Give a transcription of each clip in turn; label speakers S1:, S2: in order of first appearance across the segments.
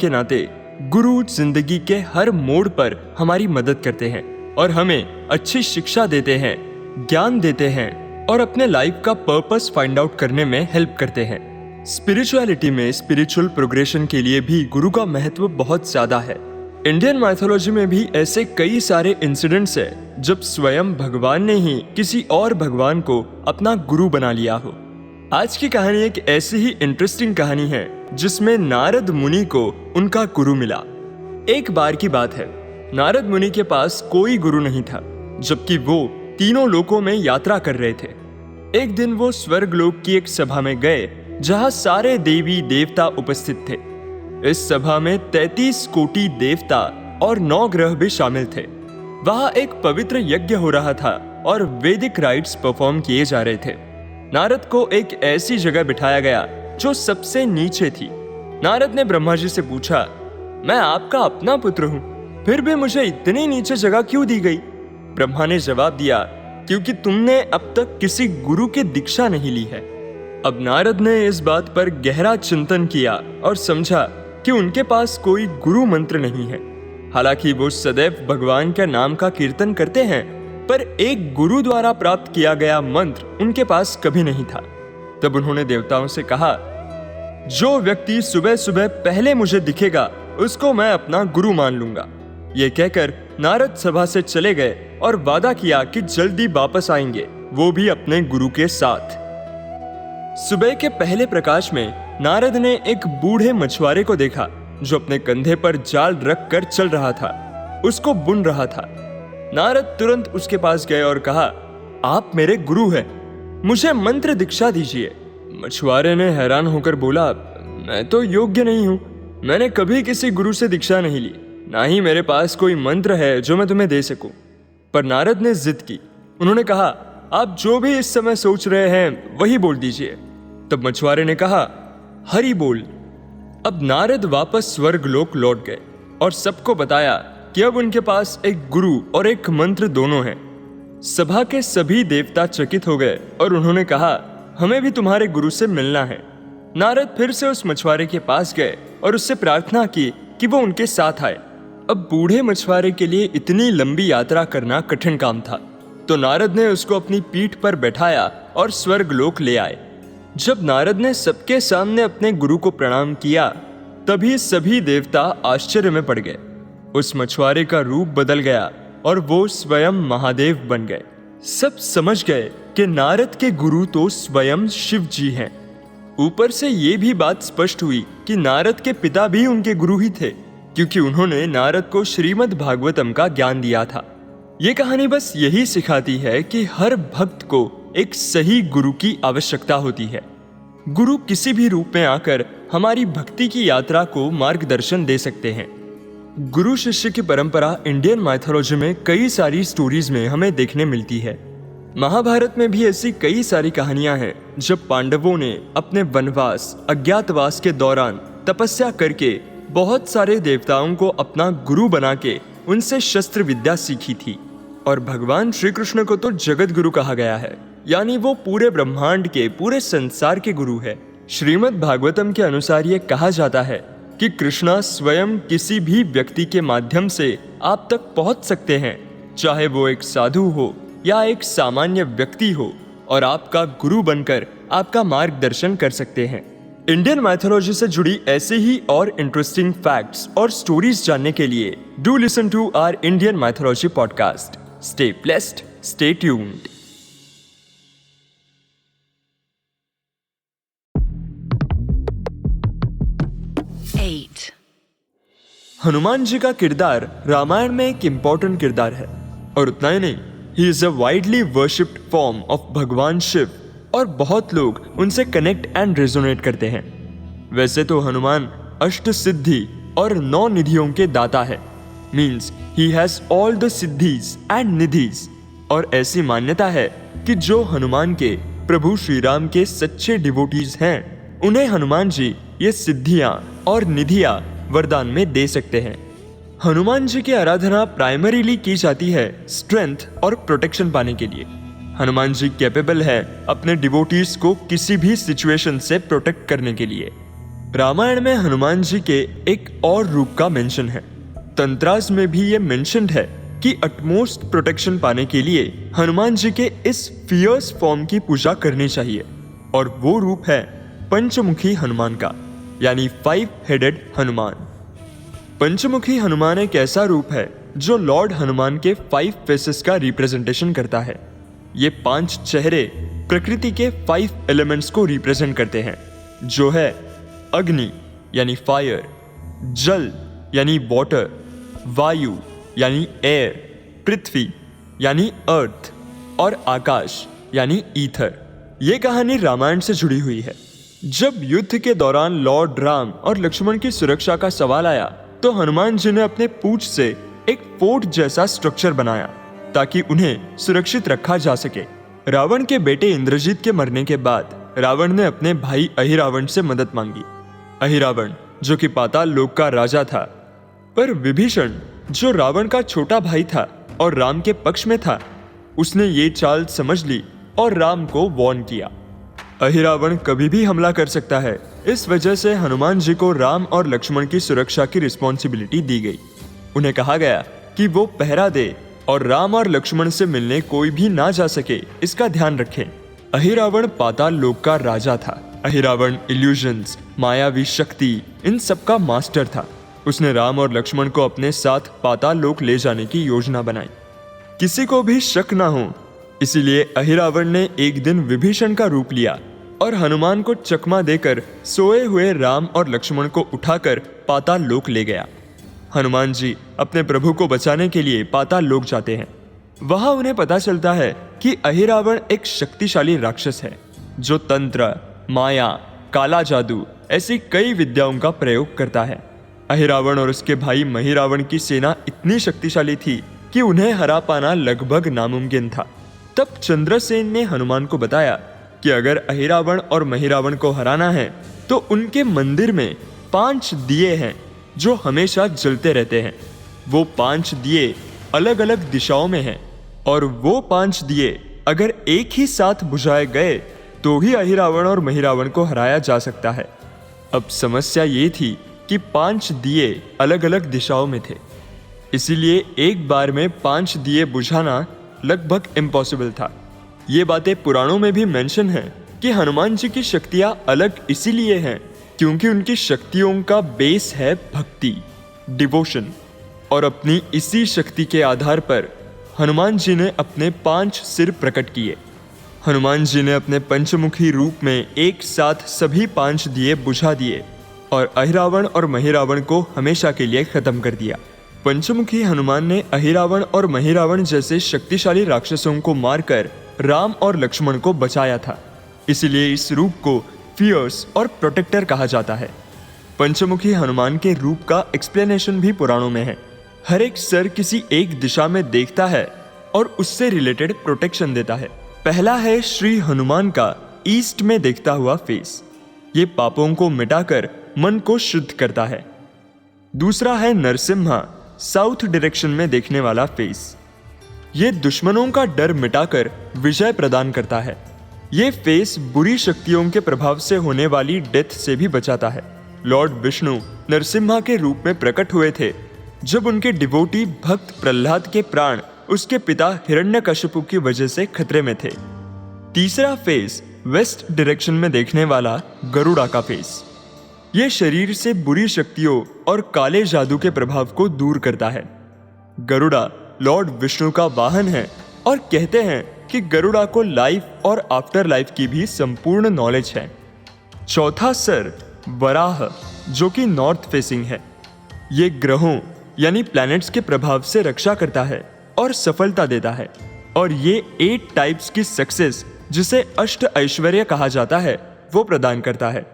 S1: के नाते गुरु जिंदगी के हर मोड़ पर हमारी मदद करते हैं और हमें अच्छी शिक्षा देते हैं, ज्ञान देते हैं और अपने लाइफ का पर्पस फाइंड आउट करने में हेल्प करते हैं। स्पिरिचुअलिटी में स्पिरिचुअल प्रोग्रेशन के लिए भी गुरु का महत्व बहुत ज्यादा है। इंडियन माइथोलॉजी में भी ऐसे कई सारे इंसिडेंट्स हैं जब स्वयं भगवान ने ही किसी और भगवान को अपना गुरु बना लिया हो। आज की कहानी एक ऐसी ही इंटरेस्टिंग कहानी है जिसमें नारद मुनि को उनका गुरु मिला। एक बार की बात है, नारद मुनि के पास कोई गुरु नहीं था, जबकि वो तीनों लोकों में यात्रा कर रहे थे। एक दिन वो स्वर्ग लोक की एक सभा में गए जहां सारे देवी देवता उपस्थित थे। इस सभा में 33 कोटि देवता और 9 ग्रह भी शामिल थे। वहां एक पवित्र यज्ञ हो रहा था और वैदिक राइट्स परफॉर्म किए जा रहे थे। नारद को एक ऐसी जगह बिठाया गया जो सबसे नीचे थी। नारद ने ब्रह्मा जी से पूछा, मैं आपका अपना पुत्र हूँ, फिर भी मुझे इतनी नीचे जगह क्यों दी गई? ब्रह्मा ने जवाब दिया, क्योंकि तुमने अब तक किसी गुरु की दीक्षा नहीं ली है। अब नारद ने इस बात पर गहरा चिंतन किया और समझा कि उनके पास कोई गुरु मंत्र नहीं है। हालांकि वो सदैव भगवान के नाम का कीर्तन करते हैं, पर एक गुरु द्वारा प्राप्त किया गया मंत्र उनके पास कभी नहीं था। तब उन्होंने देवताओं से कहा, जो व्यक्ति सुबह सुबह पहले मुझे दिखेगा उसको मैं अपना गुरु मान लूंगा। ये कहकर नारद सभा से चले गए और वादा किया कि जल्दी वापस आएंगे, वो भी अपने गुरु के साथ। सुबह के पहले प्रकाश में नारद ने एक बूढ़े मछुआरे को देखा जो अपने कंधे पर जाल रख कर चल रहा था, उसको बुन रहा था। नारद तुरंत उसके पास गए और कहा, आप मेरे गुरु हैं, मुझे मंत्र दीक्षा दीजिए। मछुआरे ने हैरान होकर बोला, मैं तो योग्य नहीं हूँ, मैंने कभी किसी गुरु से दीक्षा नहीं ली, ना ही मेरे पास कोई मंत्र है जो मैं तुम्हें दे सकूं। पर नारद ने जिद की। उन्होंने कहा, आप जो भी इस समय सोच रहे हैं वही बोल दीजिए। तब मछुआरे ने कहा, हरि बोल। अब नारद वापस स्वर्ग लोक लौट गए और सबको बताया कि अब उनके पास एक गुरु और एक मंत्र दोनों हैं। सभा के सभी देवता चकित हो गए और उन्होंने कहा, हमें भी तुम्हारे गुरु से मिलना है। नारद फिर से उस मछुआरे के पास गए और उससे प्रार्थना की कि वो उनके साथ आए। अब बूढ़े मछुआरे के लिए इतनी लंबी यात्रा करना कठिन काम था, तो नारद ने उसको अपनी पीठ पर बैठाया और स्वर्ग लोक ले आए। जब नारद ने सबके सामने अपने गुरु को प्रणाम किया, तभी सभी देवता आश्चर्य में पड़ गए। उस मछुआरे का रूप बदल गया और वो स्वयं महादेव बन गए। सब समझ गए कि नारद के गुरु तो स्वयं शिव जी हैं। ऊपर से ये भी बात स्पष्ट हुई कि नारद के पिता भी उनके गुरु ही थे, क्योंकि उन्होंने नारद को श्रीमद् भागवतम का ज्ञान दिया था। ये कहानी बस यही सिखाती है कि हर भक्त को एक सही गुरु की आवश्यकता होती है। गुरु किसी भी रूप में आकर हमारी भक्ति की यात्रा को मार्गदर्शन दे सकते हैं। गुरु शिष्य की परंपरा इंडियन माइथोलॉजी में कई सारी स्टोरीज में हमें देखने मिलती है। महाभारत में भी ऐसी कई सारी कहानियां हैं जब पांडवों ने अपने वनवास अज्ञातवास के दौरान तपस्या करके बहुत सारे देवताओं को अपना गुरु बना के उनसे शस्त्र विद्या सीखी थी। और भगवान श्री कृष्ण को तो जगत गुरु कहा गया है, यानी वो पूरे ब्रह्मांड के, पूरे संसार के गुरु है। श्रीमद् भागवतम के अनुसार ये कहा जाता है कि कृष्णा स्वयं किसी भी व्यक्ति के माध्यम से आप तक पहुंच सकते हैं, चाहे वो एक साधु हो या एक सामान्य व्यक्ति हो, और आपका गुरु बनकर आपका मार्गदर्शन कर सकते हैं। इंडियन माइथोलॉजी से जुड़ी ऐसे ही और इंटरेस्टिंग फैक्ट्स और स्टोरीज जानने के लिए do listen to our Indian mythology podcast. Stay blessed, stay tuned. Hanuman ji का किरदार रामायण में एक इम्पोर्टेंट किरदार है, और उतना ही नहीं, he is a widely worshipped form of भगवान शिव, और बहुत लोग उनसे कनेक्ट एंड रेजोनेट करते हैं। वैसे तो हनुमान अष्ट सिद्धि और 9 निधियों के दाता है, means he has all the siddhis and nidhis. और ऐसी मान्यता है कि जो हनुमान के प्रभु श्री राम के सच्चे डिवोटीज हैं, उन्हें हनुमान जी ये सिद्धियां और निधियां वरदान में दे सकते हैं। हनुमान जी की आराधना प्राइमरीली की जाती है स्ट्रेंथ और प्रोटेक्शन पाने के लिए। हनुमान जी कैपेबल है अपने डिवोटीज को किसी भी सिचुएशन से प्रोटेक्ट करने के लिए। रामायण में हनुमान जी के एक और रूप का मेंशन है। तंत्रास में भी ये मेंशन्ड है कि अटमोस्ट प्रोटेक्शन पाने के लिए हनुमान जी के इस फियर्स फॉर्म की पूजा करनी चाहिए, और वो रूप है पंचमुखी हनुमान का, यानी 5 हेडेड हनुमान। पंचमुखी हनुमान एक ऐसा रूप है जो लॉर्ड हनुमान के 5 फेसेस का रिप्रेजेंटेशन करता है। ये 5 चेहरे प्रकृति के 5 एलिमेंट्स को रिप्रेजेंट करते हैं, जो है अग्नि यानी फायर, जल यानी वाटर, वायु यानी एयर, पृथ्वी यानी अर्थ और आकाश यानी ईथर। ये कहानी रामायण से जुड़ी हुई है। जब युद्ध के दौरान लॉर्ड राम और लक्ष्मण की सुरक्षा का सवाल आया तो हनुमान जी ने अपने पूंछ से एक फोर्ट जैसा स्ट्रक्चर बनाया ताकि उन्हें सुरक्षित रखा जा सके। रावण के बेटे इंद्रजीत के मरने के बाद रावण ने अपने भाई अहिरावण से मदद मांगी। अहिरावण जो कि पाताल लोक का राजा था, पर विभीषण जो रावण का छोटा भाई था और राम के पक्ष में था, उसने ये चाल समझ ली और राम को वार्न किया। अहिरावण कभी भी हमला कर सकता है, इस वजह से हनुमान जी को राम और लक्ष्मण की सुरक्षा की रिस्पॉन्सिबिलिटी दी गई। उन्हें कहा गया कि वो पहरा दे और राम और लक्ष्मण से मिलने कोई भी ना जा सके, इसका ध्यान रखें। अहिरावण पाताल लोक का राजा था। अहिरावण इल्यूजन्स, मायावी शक्ति, इन सब का मास्टर था। उसने राम और लक्ष्मण को अपने साथ पाताल लोक ले जाने की योजना बनाई, किसी को भी शक ना हो। इसीलिए अहिरावण ने एक दिन विभीषण का रूप लिया और हनुमान को चकमा देकर सोए हुए राम और लक्ष्मण को उठाकर पाताल लोक ले गया। हनुमान जी अपने प्रभु को बचाने के लिए पाताल लोक जाते हैं। वहां उन्हें पता चलता है कि अहिरावण एक शक्तिशाली राक्षस है जो तंत्र, माया, काला जादू ऐसी कई विद्याओं का प्रयोग करता है। अहिरावण और उसके भाई महिरावण की सेना इतनी शक्तिशाली थी कि उन्हें हरा पाना लगभग नामुमकिन था। तब चंद्रसेन ने हनुमान को बताया कि अगर अहिरावण और महिरावण को हराना है तो उनके मंदिर में 5 दिए हैं जो हमेशा जलते रहते हैं। वो 5 दिए अलग अलग दिशाओं में हैं और वो 5 दिए अगर एक ही साथ बुझाए गए तो ही अहिरावण और महिरावण को हराया जा सकता है। अब समस्या ये थी कि 5 दिए अलग अलग दिशाओं में थे, इसीलिए एक बार में 5 दिए बुझाना लगभग इम्पॉसिबल था। ये बातें पुराणों में भी मेंशन है कि हनुमान जी की शक्तियाँ अलग इसीलिए हैं क्योंकि उनकी शक्तियों का बेस है भक्ति, डिवोशन, और अपनी इसी शक्ति के आधार पर हनुमान जी ने अपने 5 सिर प्रकट किए। हनुमान जी ने अपने पंचमुखी रूप में एक साथ सभी 5 दिए बुझा दिए और अहिरावण और महिरावण को हमेशा के लिए खत्म कर दिया। पंचमुखी हनुमान ने अहिरावण और महिरावण जैसे शक्तिशाली राक्षसों को मारकर राम और लक्ष्मण को बचाया था। इसलिए इस रूप को फियर्स और प्रोटेक्टर कहा जाता है। पंचमुखी हनुमान के रूप का एक्सप्लेनेशन भी पुराणों में है। हर एक सर किसी एक दिशा में देखता है और उससे रिलेटेड प्रोटेक्शन देता है। पहला है श्री हनुमान का ईस्ट में देखता हुआ फेस, ये पापों को मिटाकर मन को शुद्ध करता है। दूसरा है नरसिम्हा, साउथ डायरेक्शन में देखने वाला फेस, ये दुश्मनों का डर मिटाकर विजय प्रदान करता है। ये फेस बुरी शक्तियों के प्रभाव से होने वाली डेथ से भी बचाता है। लॉर्ड विष्णु नरसिम्हा के रूप में प्रकट हुए थे जब उनके डिवोटी भक्त प्रहलाद के प्राण उसके पिता हिरण्यकशिपु की वजह से खतरे में थे। तीसरा फेस वेस्ट डायरेक्शन में देखने वाला गरुड़ा का फेस, ये शरीर से बुरी शक्तियों और काले जादू के प्रभाव को दूर करता है। गरुड़ा लॉर्ड विष्णु का वाहन है और कहते हैं कि गरुड़ा को लाइफ और आफ्टर लाइफ की भी संपूर्ण नॉलेज है। चौथा सर वराह, जो कि नॉर्थ फेसिंग है, ये ग्रहों यानी प्लैनेट्स के प्रभाव से रक्षा करता है और सफलता देता है, और ये 8 टाइप्स की सक्सेस, जिसे अष्ट ऐश्वर्य कहा जाता है, वो प्रदान करता है।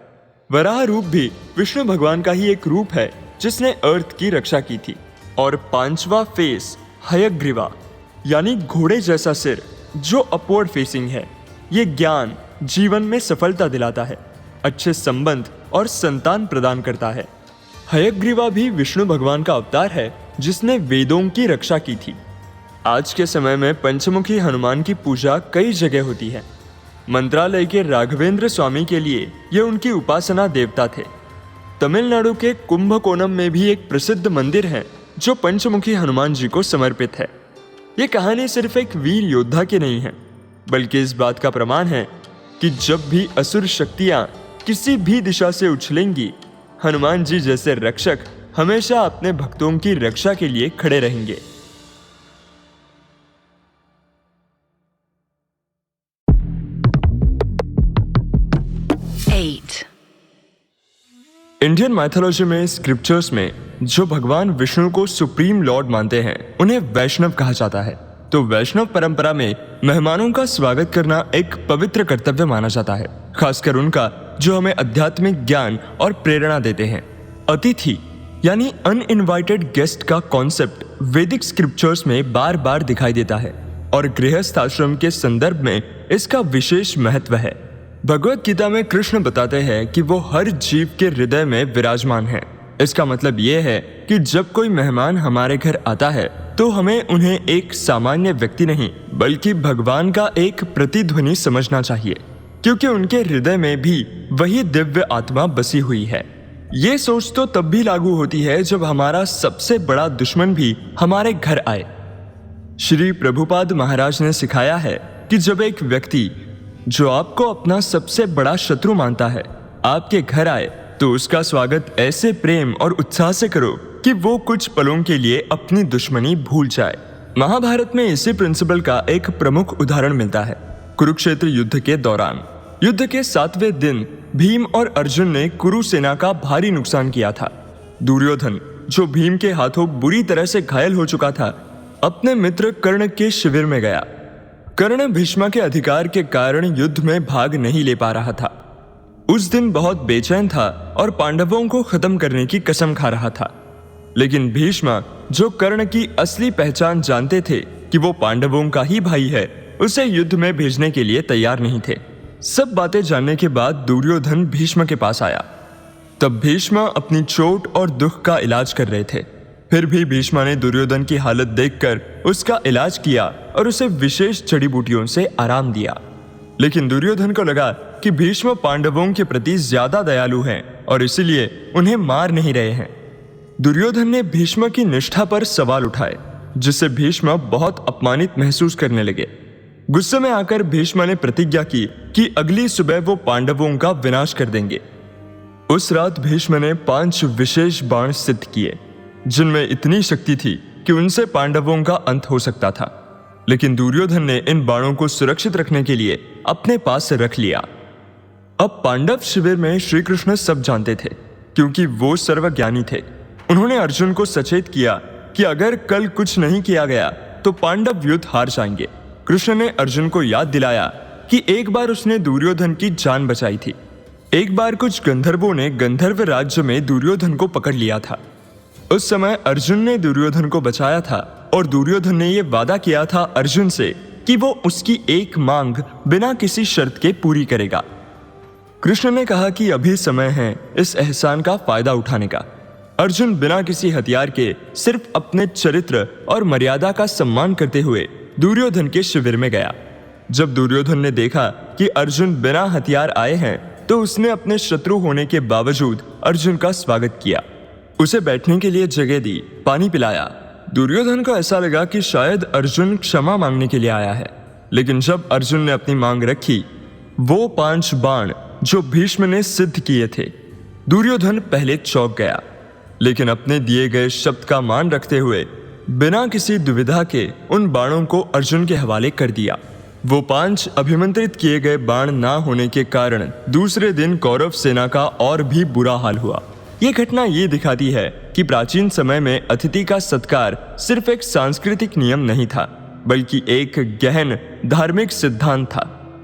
S1: वराह रूप भी विष्णु भगवान का ही एक रूप है जिसने अर्थ की रक्षा की थी। और 5वां फेस हयग्रीवा, यानी घोड़े जैसा सिर, जो अपवर्ड फेसिंग है, ये ज्ञान, जीवन में सफलता दिलाता है, अच्छे संबंध और संतान प्रदान करता है। हयग्रीवा भी विष्णु भगवान का अवतार है जिसने वेदों की रक्षा की थी। आज के समय में पंचमुखी हनुमान की पूजा कई जगह होती है। मंत्रालय के राघवेंद्र स्वामी के लिए ये उनकी उपासना देवता थे। तमिलनाडु के कुंभकोणम में भी एक प्रसिद्ध मंदिर है जो पंचमुखी हनुमान जी को समर्पित है। ये कहानी सिर्फ एक वीर योद्धा की नहीं है, बल्कि इस बात का प्रमाण है कि जब भी असुर शक्तियां किसी भी दिशा से उछलेंगी, हनुमान जी जैसे रक्षक हमेशा अपने भक्तों की रक्षा के लिए खड़े रहेंगे। इंडियन माइथोलॉजी में, स्क्रिप्चर्स में जो भगवान विष्णु को सुप्रीम लॉर्ड मानते हैं, उन्हें वैष्णव कहा जाता है। तो वैष्णव परंपरा में मेहमानों का स्वागत करना एक पवित्र कर्तव्य माना जाता है, खासकर उनका जो हमें आध्यात्मिक ज्ञान और प्रेरणा देते हैं। अतिथि यानी अनइनवाइटेड गेस्ट का कॉन्सेप्ट वैदिक स्क्रिप्चर्स में बार बार दिखाई देता है और गृहस्थ आश्रम के संदर्भ में इसका विशेष महत्व है। भगवत गीता में कृष्ण बताते हैं कि वो हर जीव के हृदय में विराजमान है। इसका मतलब ये है कि जब कोई मेहमान हमारे घर आता है तो हमें उन्हें एक सामान्य व्यक्ति नहीं, बल्कि भगवान का एक प्रतिध्वनि समझना चाहिए, क्योंकि उनके हृदय में भी वही दिव्य आत्मा बसी हुई है। ये सोच तो तब भी लागू होती है जब हमारा सबसे बड़ा दुश्मन भी हमारे घर आए। श्री प्रभुपाद महाराज ने सिखाया है कि जब एक व्यक्ति जो आपको अपना सबसे बड़ा शत्रु मानता है आपके घर आए तो उसका स्वागत ऐसे प्रेम और उत्साह से करो कि वो कुछ पलों के लिए अपनी दुश्मनी भूल जाए। महाभारत में इसी प्रिंसिपल का एक प्रमुख उदाहरण मिलता है। कुरुक्षेत्र युद्ध के दौरान युद्ध के 7वें दिन भीम और अर्जुन ने कुरु सेना का भारी नुकसान किया था। दुर्योधन, जो भीम के हाथों बुरी तरह से घायल हो चुका था, अपने मित्र कर्ण के शिविर में गया। कर्ण भीष्म के अधिकार के कारण युद्ध में भाग नहीं ले पा रहा था। उस दिन बहुत बेचैन था और पांडवों को खत्म करने की कसम खा रहा था। लेकिन भीष्म, जो कर्ण की असली पहचान जानते थे कि वो पांडवों का ही भाई है, उसे युद्ध में भेजने के लिए तैयार नहीं थे। सब बातें जानने के बाद दुर्योधन भीष्म के पास आया। तब भीष्म अपनी चोट और दुख का इलाज कर रहे थे। फिर भी भीष्म ने दुर्योधन की हालत देखकर उसका इलाज किया और उसे विशेष जड़ी बूटियों से आराम दिया। लेकिन दुर्योधन को लगा कि भीष्म पांडवों के प्रति ज्यादा दयालु हैं और इसलिए उन्हें मार नहीं रहे हैं। दुर्योधन ने भीष्म की निष्ठा पर सवाल उठाए, जिससे भीष्म बहुत अपमानित महसूस करने लगे। गुस्से में आकर भीष्म ने प्रतिज्ञा की कि अगली सुबह वो पांडवों का विनाश कर देंगे। उस रात भीष्म ने 5 विशेष बाण सिद्ध किए, जिनमें इतनी शक्ति थी कि उनसे पांडवों का अंत हो सकता था। लेकिन दुर्योधन ने इन बाणों को सुरक्षित रखने के लिए अपने पास रख लिया। अब पांडव शिविर में श्री कृष्ण सब जानते थे, क्योंकि वो सर्वज्ञानी थे। उन्होंने अर्जुन को सचेत किया कि अगर कल कुछ नहीं किया गया तो पांडव युद्ध हार जाएंगे। कृष्ण ने अर्जुन को याद दिलाया कि एक बार उसने दुर्योधन की जान बचाई थी। एक बार कुछ गंधर्वों ने गंधर्व राज्य में दुर्योधन को पकड़ लिया था। उस समय अर्जुन ने दुर्योधन को बचाया था और दुर्योधन ने यह वादा किया था अर्जुन से कि वो उसकी एक मांग बिना किसी शर्त के पूरी करेगा। कृष्ण ने कहा कि अभी समय है इस एहसान का फायदा उठाने का। अर्जुन बिना किसी हथियार के सिर्फ अपने चरित्र और मर्यादा का सम्मान करते हुए दुर्योधन के शिविर में गया। जब दुर्योधन ने देखा कि अर्जुन बिना हथियार आए हैं तो उसने अपने शत्रु होने के बावजूद अर्जुन का स्वागत किया, उसे बैठने के लिए जगह दी, पानी पिलाया। दुर्योधन को ऐसा लगा कि शायद अर्जुन क्षमा मांगने के लिए आया है। लेकिन जब अर्जुन ने अपनी मांग रखी, वो 5 बाण जो भीष्म ने सिद्ध किए थे, दुर्योधन पहले चौंक गया, लेकिन अपने दिए गए शब्द का मान रखते हुए बिना किसी दुविधा के उन बाणों को अर्जुन के हवाले कर दिया। वो 5 अभिमंत्रित किए गए बाण ना होने के कारण दूसरे दिन कौरव सेना का और भी बुरा हाल हुआ। ये घटना ये दिखाती है कि प्राचीन समय में अतिथि का सत्कार सिर्फ एक सांस्कृतिक नियम नहीं था, बल्कि एक गहन धार्मिक सिद्धांत था।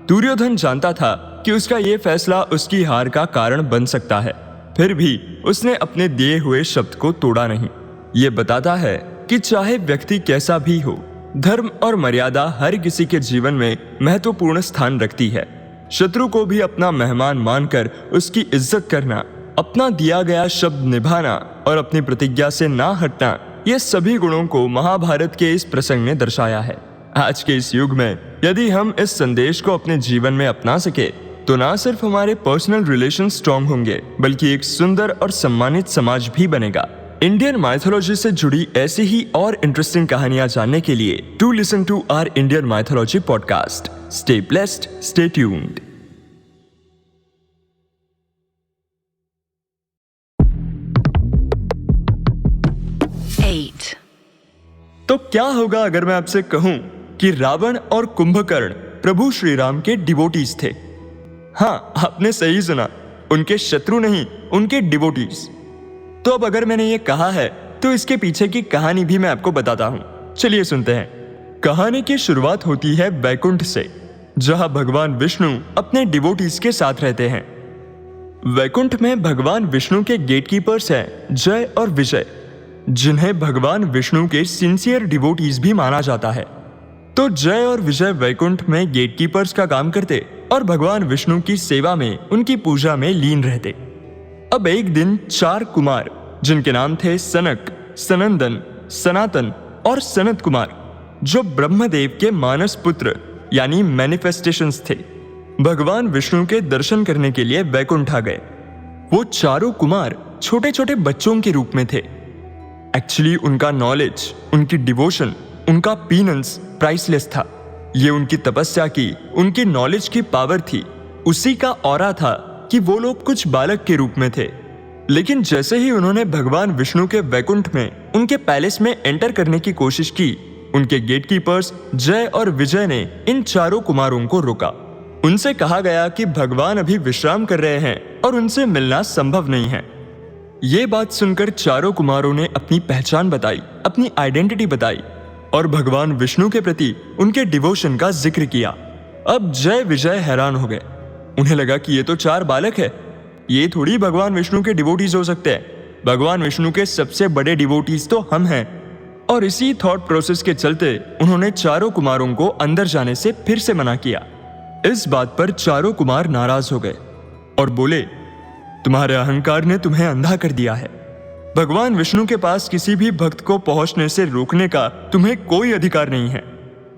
S1: दुर्योधन जानता था कि उसका ये फैसला उसकी हार का कारण बन सकता है, फिर भी उसने अपने दिए हुए शब्द को तोड़ा नहीं। ये बताता है कि चाहे व्यक्ति कैसा भी हो, धर्म और मर्यादा हर किसी के जीवन में महत्वपूर्ण स्थान रखती है। शत्रु को भी अपना मेहमान मानकर उसकी इज्जत करना, अपना दिया गया शब्द निभाना और अपनी प्रतिज्ञा से ना हटना, ये सभी गुणों को महाभारत के इस प्रसंग ने दर्शाया है। आज के इस युग में यदि हम इस संदेश को अपने जीवन में अपना सके तो ना सिर्फ हमारे पर्सनल रिलेशन स्ट्रांग होंगे, बल्कि एक सुंदर और सम्मानित समाज भी बनेगा। इंडियन माइथोलॉजी से जुड़ी ऐसी ही और इंटरेस्टिंग कहानियां जानने के लिए to listen to our Indian mythology podcast. Stay blessed, stay tuned. तो क्या होगा अगर मैं आपसे कहूं कि रावण और कुंभकर्ण प्रभु श्री राम के डिवोटीज थे? हाँ, आपने सही सुना, उनके शत्रु नहीं, उनके डिवोटीज। तो अब अगर मैंने ये कहा है तो इसके पीछे की कहानी भी मैं आपको बताता हूं। चलिए सुनते हैं। कहानी की शुरुआत होती है वैकुंठ से, जहां भगवान विष्णु अपने डिवोटीज के साथ रहते हैं। वैकुंठ में भगवान विष्णु के गेटकीपर्स हैं जय और विजय, जिन्हें भगवान विष्णु के सिंसियर डिवोटीज भी माना जाता है। तो जय और विजय वैकुंठ में गेटकीपर्स का काम करते और भगवान विष्णु की सेवा में, उनकी पूजा में लीन रहते। अब एक दिन 4 कुमार, जिनके नाम थे सनक, सनंदन, सनातन और सनत कुमार, जो ब्रह्मदेव के मानस पुत्र यानी मैनिफेस्टेशंस थे, भगवान विष्णु के दर्शन करने के लिए वैकुंठ आ गए। वो चारों कुमार छोटे छोटे बच्चों के रूप में थे। एक्चुअली उनका नॉलेज, उनकी डिवोशन, उनका पीनेंस प्राइसलेस था। ये उनकी तपस्या की, उनकी नॉलेज की पावर थी, उसी का ऑरा था कि वो लोग कुछ बालक के रूप में थे। लेकिन जैसे ही उन्होंने भगवान विष्णु के वैकुंठ में, उनके पैलेस में एंटर करने की कोशिश की, उनके गेटकीपर्स जय और विजय ने इन चारों कुमारों को रोका। उनसे कहा गया कि भगवान अभी विश्राम कर रहे हैं और उनसे मिलना संभव नहीं है। ये बात सुनकर चारों कुमारों ने अपनी पहचान बताई, अपनी आइडेंटिटी बताई और भगवान विष्णु के प्रति उनके डिवोशन का जिक्र किया। अब जय विजय हैरान हो गए। उन्हें लगा कि ये तो 4 बालक है, ये थोड़ी भगवान विष्णु के डिवोटीज हो सकते हैं। भगवान विष्णु के सबसे बड़े डिवोटीज तो हम हैं। और इसी थॉट प्रोसेस के चलते उन्होंने चारों कुमारों को अंदर जाने से फिर से मना किया। इस बात पर चारों कुमार नाराज हो गए और बोले, तुम्हारे अहंकार ने तुम्हें अंधा कर दिया है। भगवान विष्णु के पास किसी भी भक्त को पहुंचने से रोकने का तुम्हें कोई अधिकार नहीं है।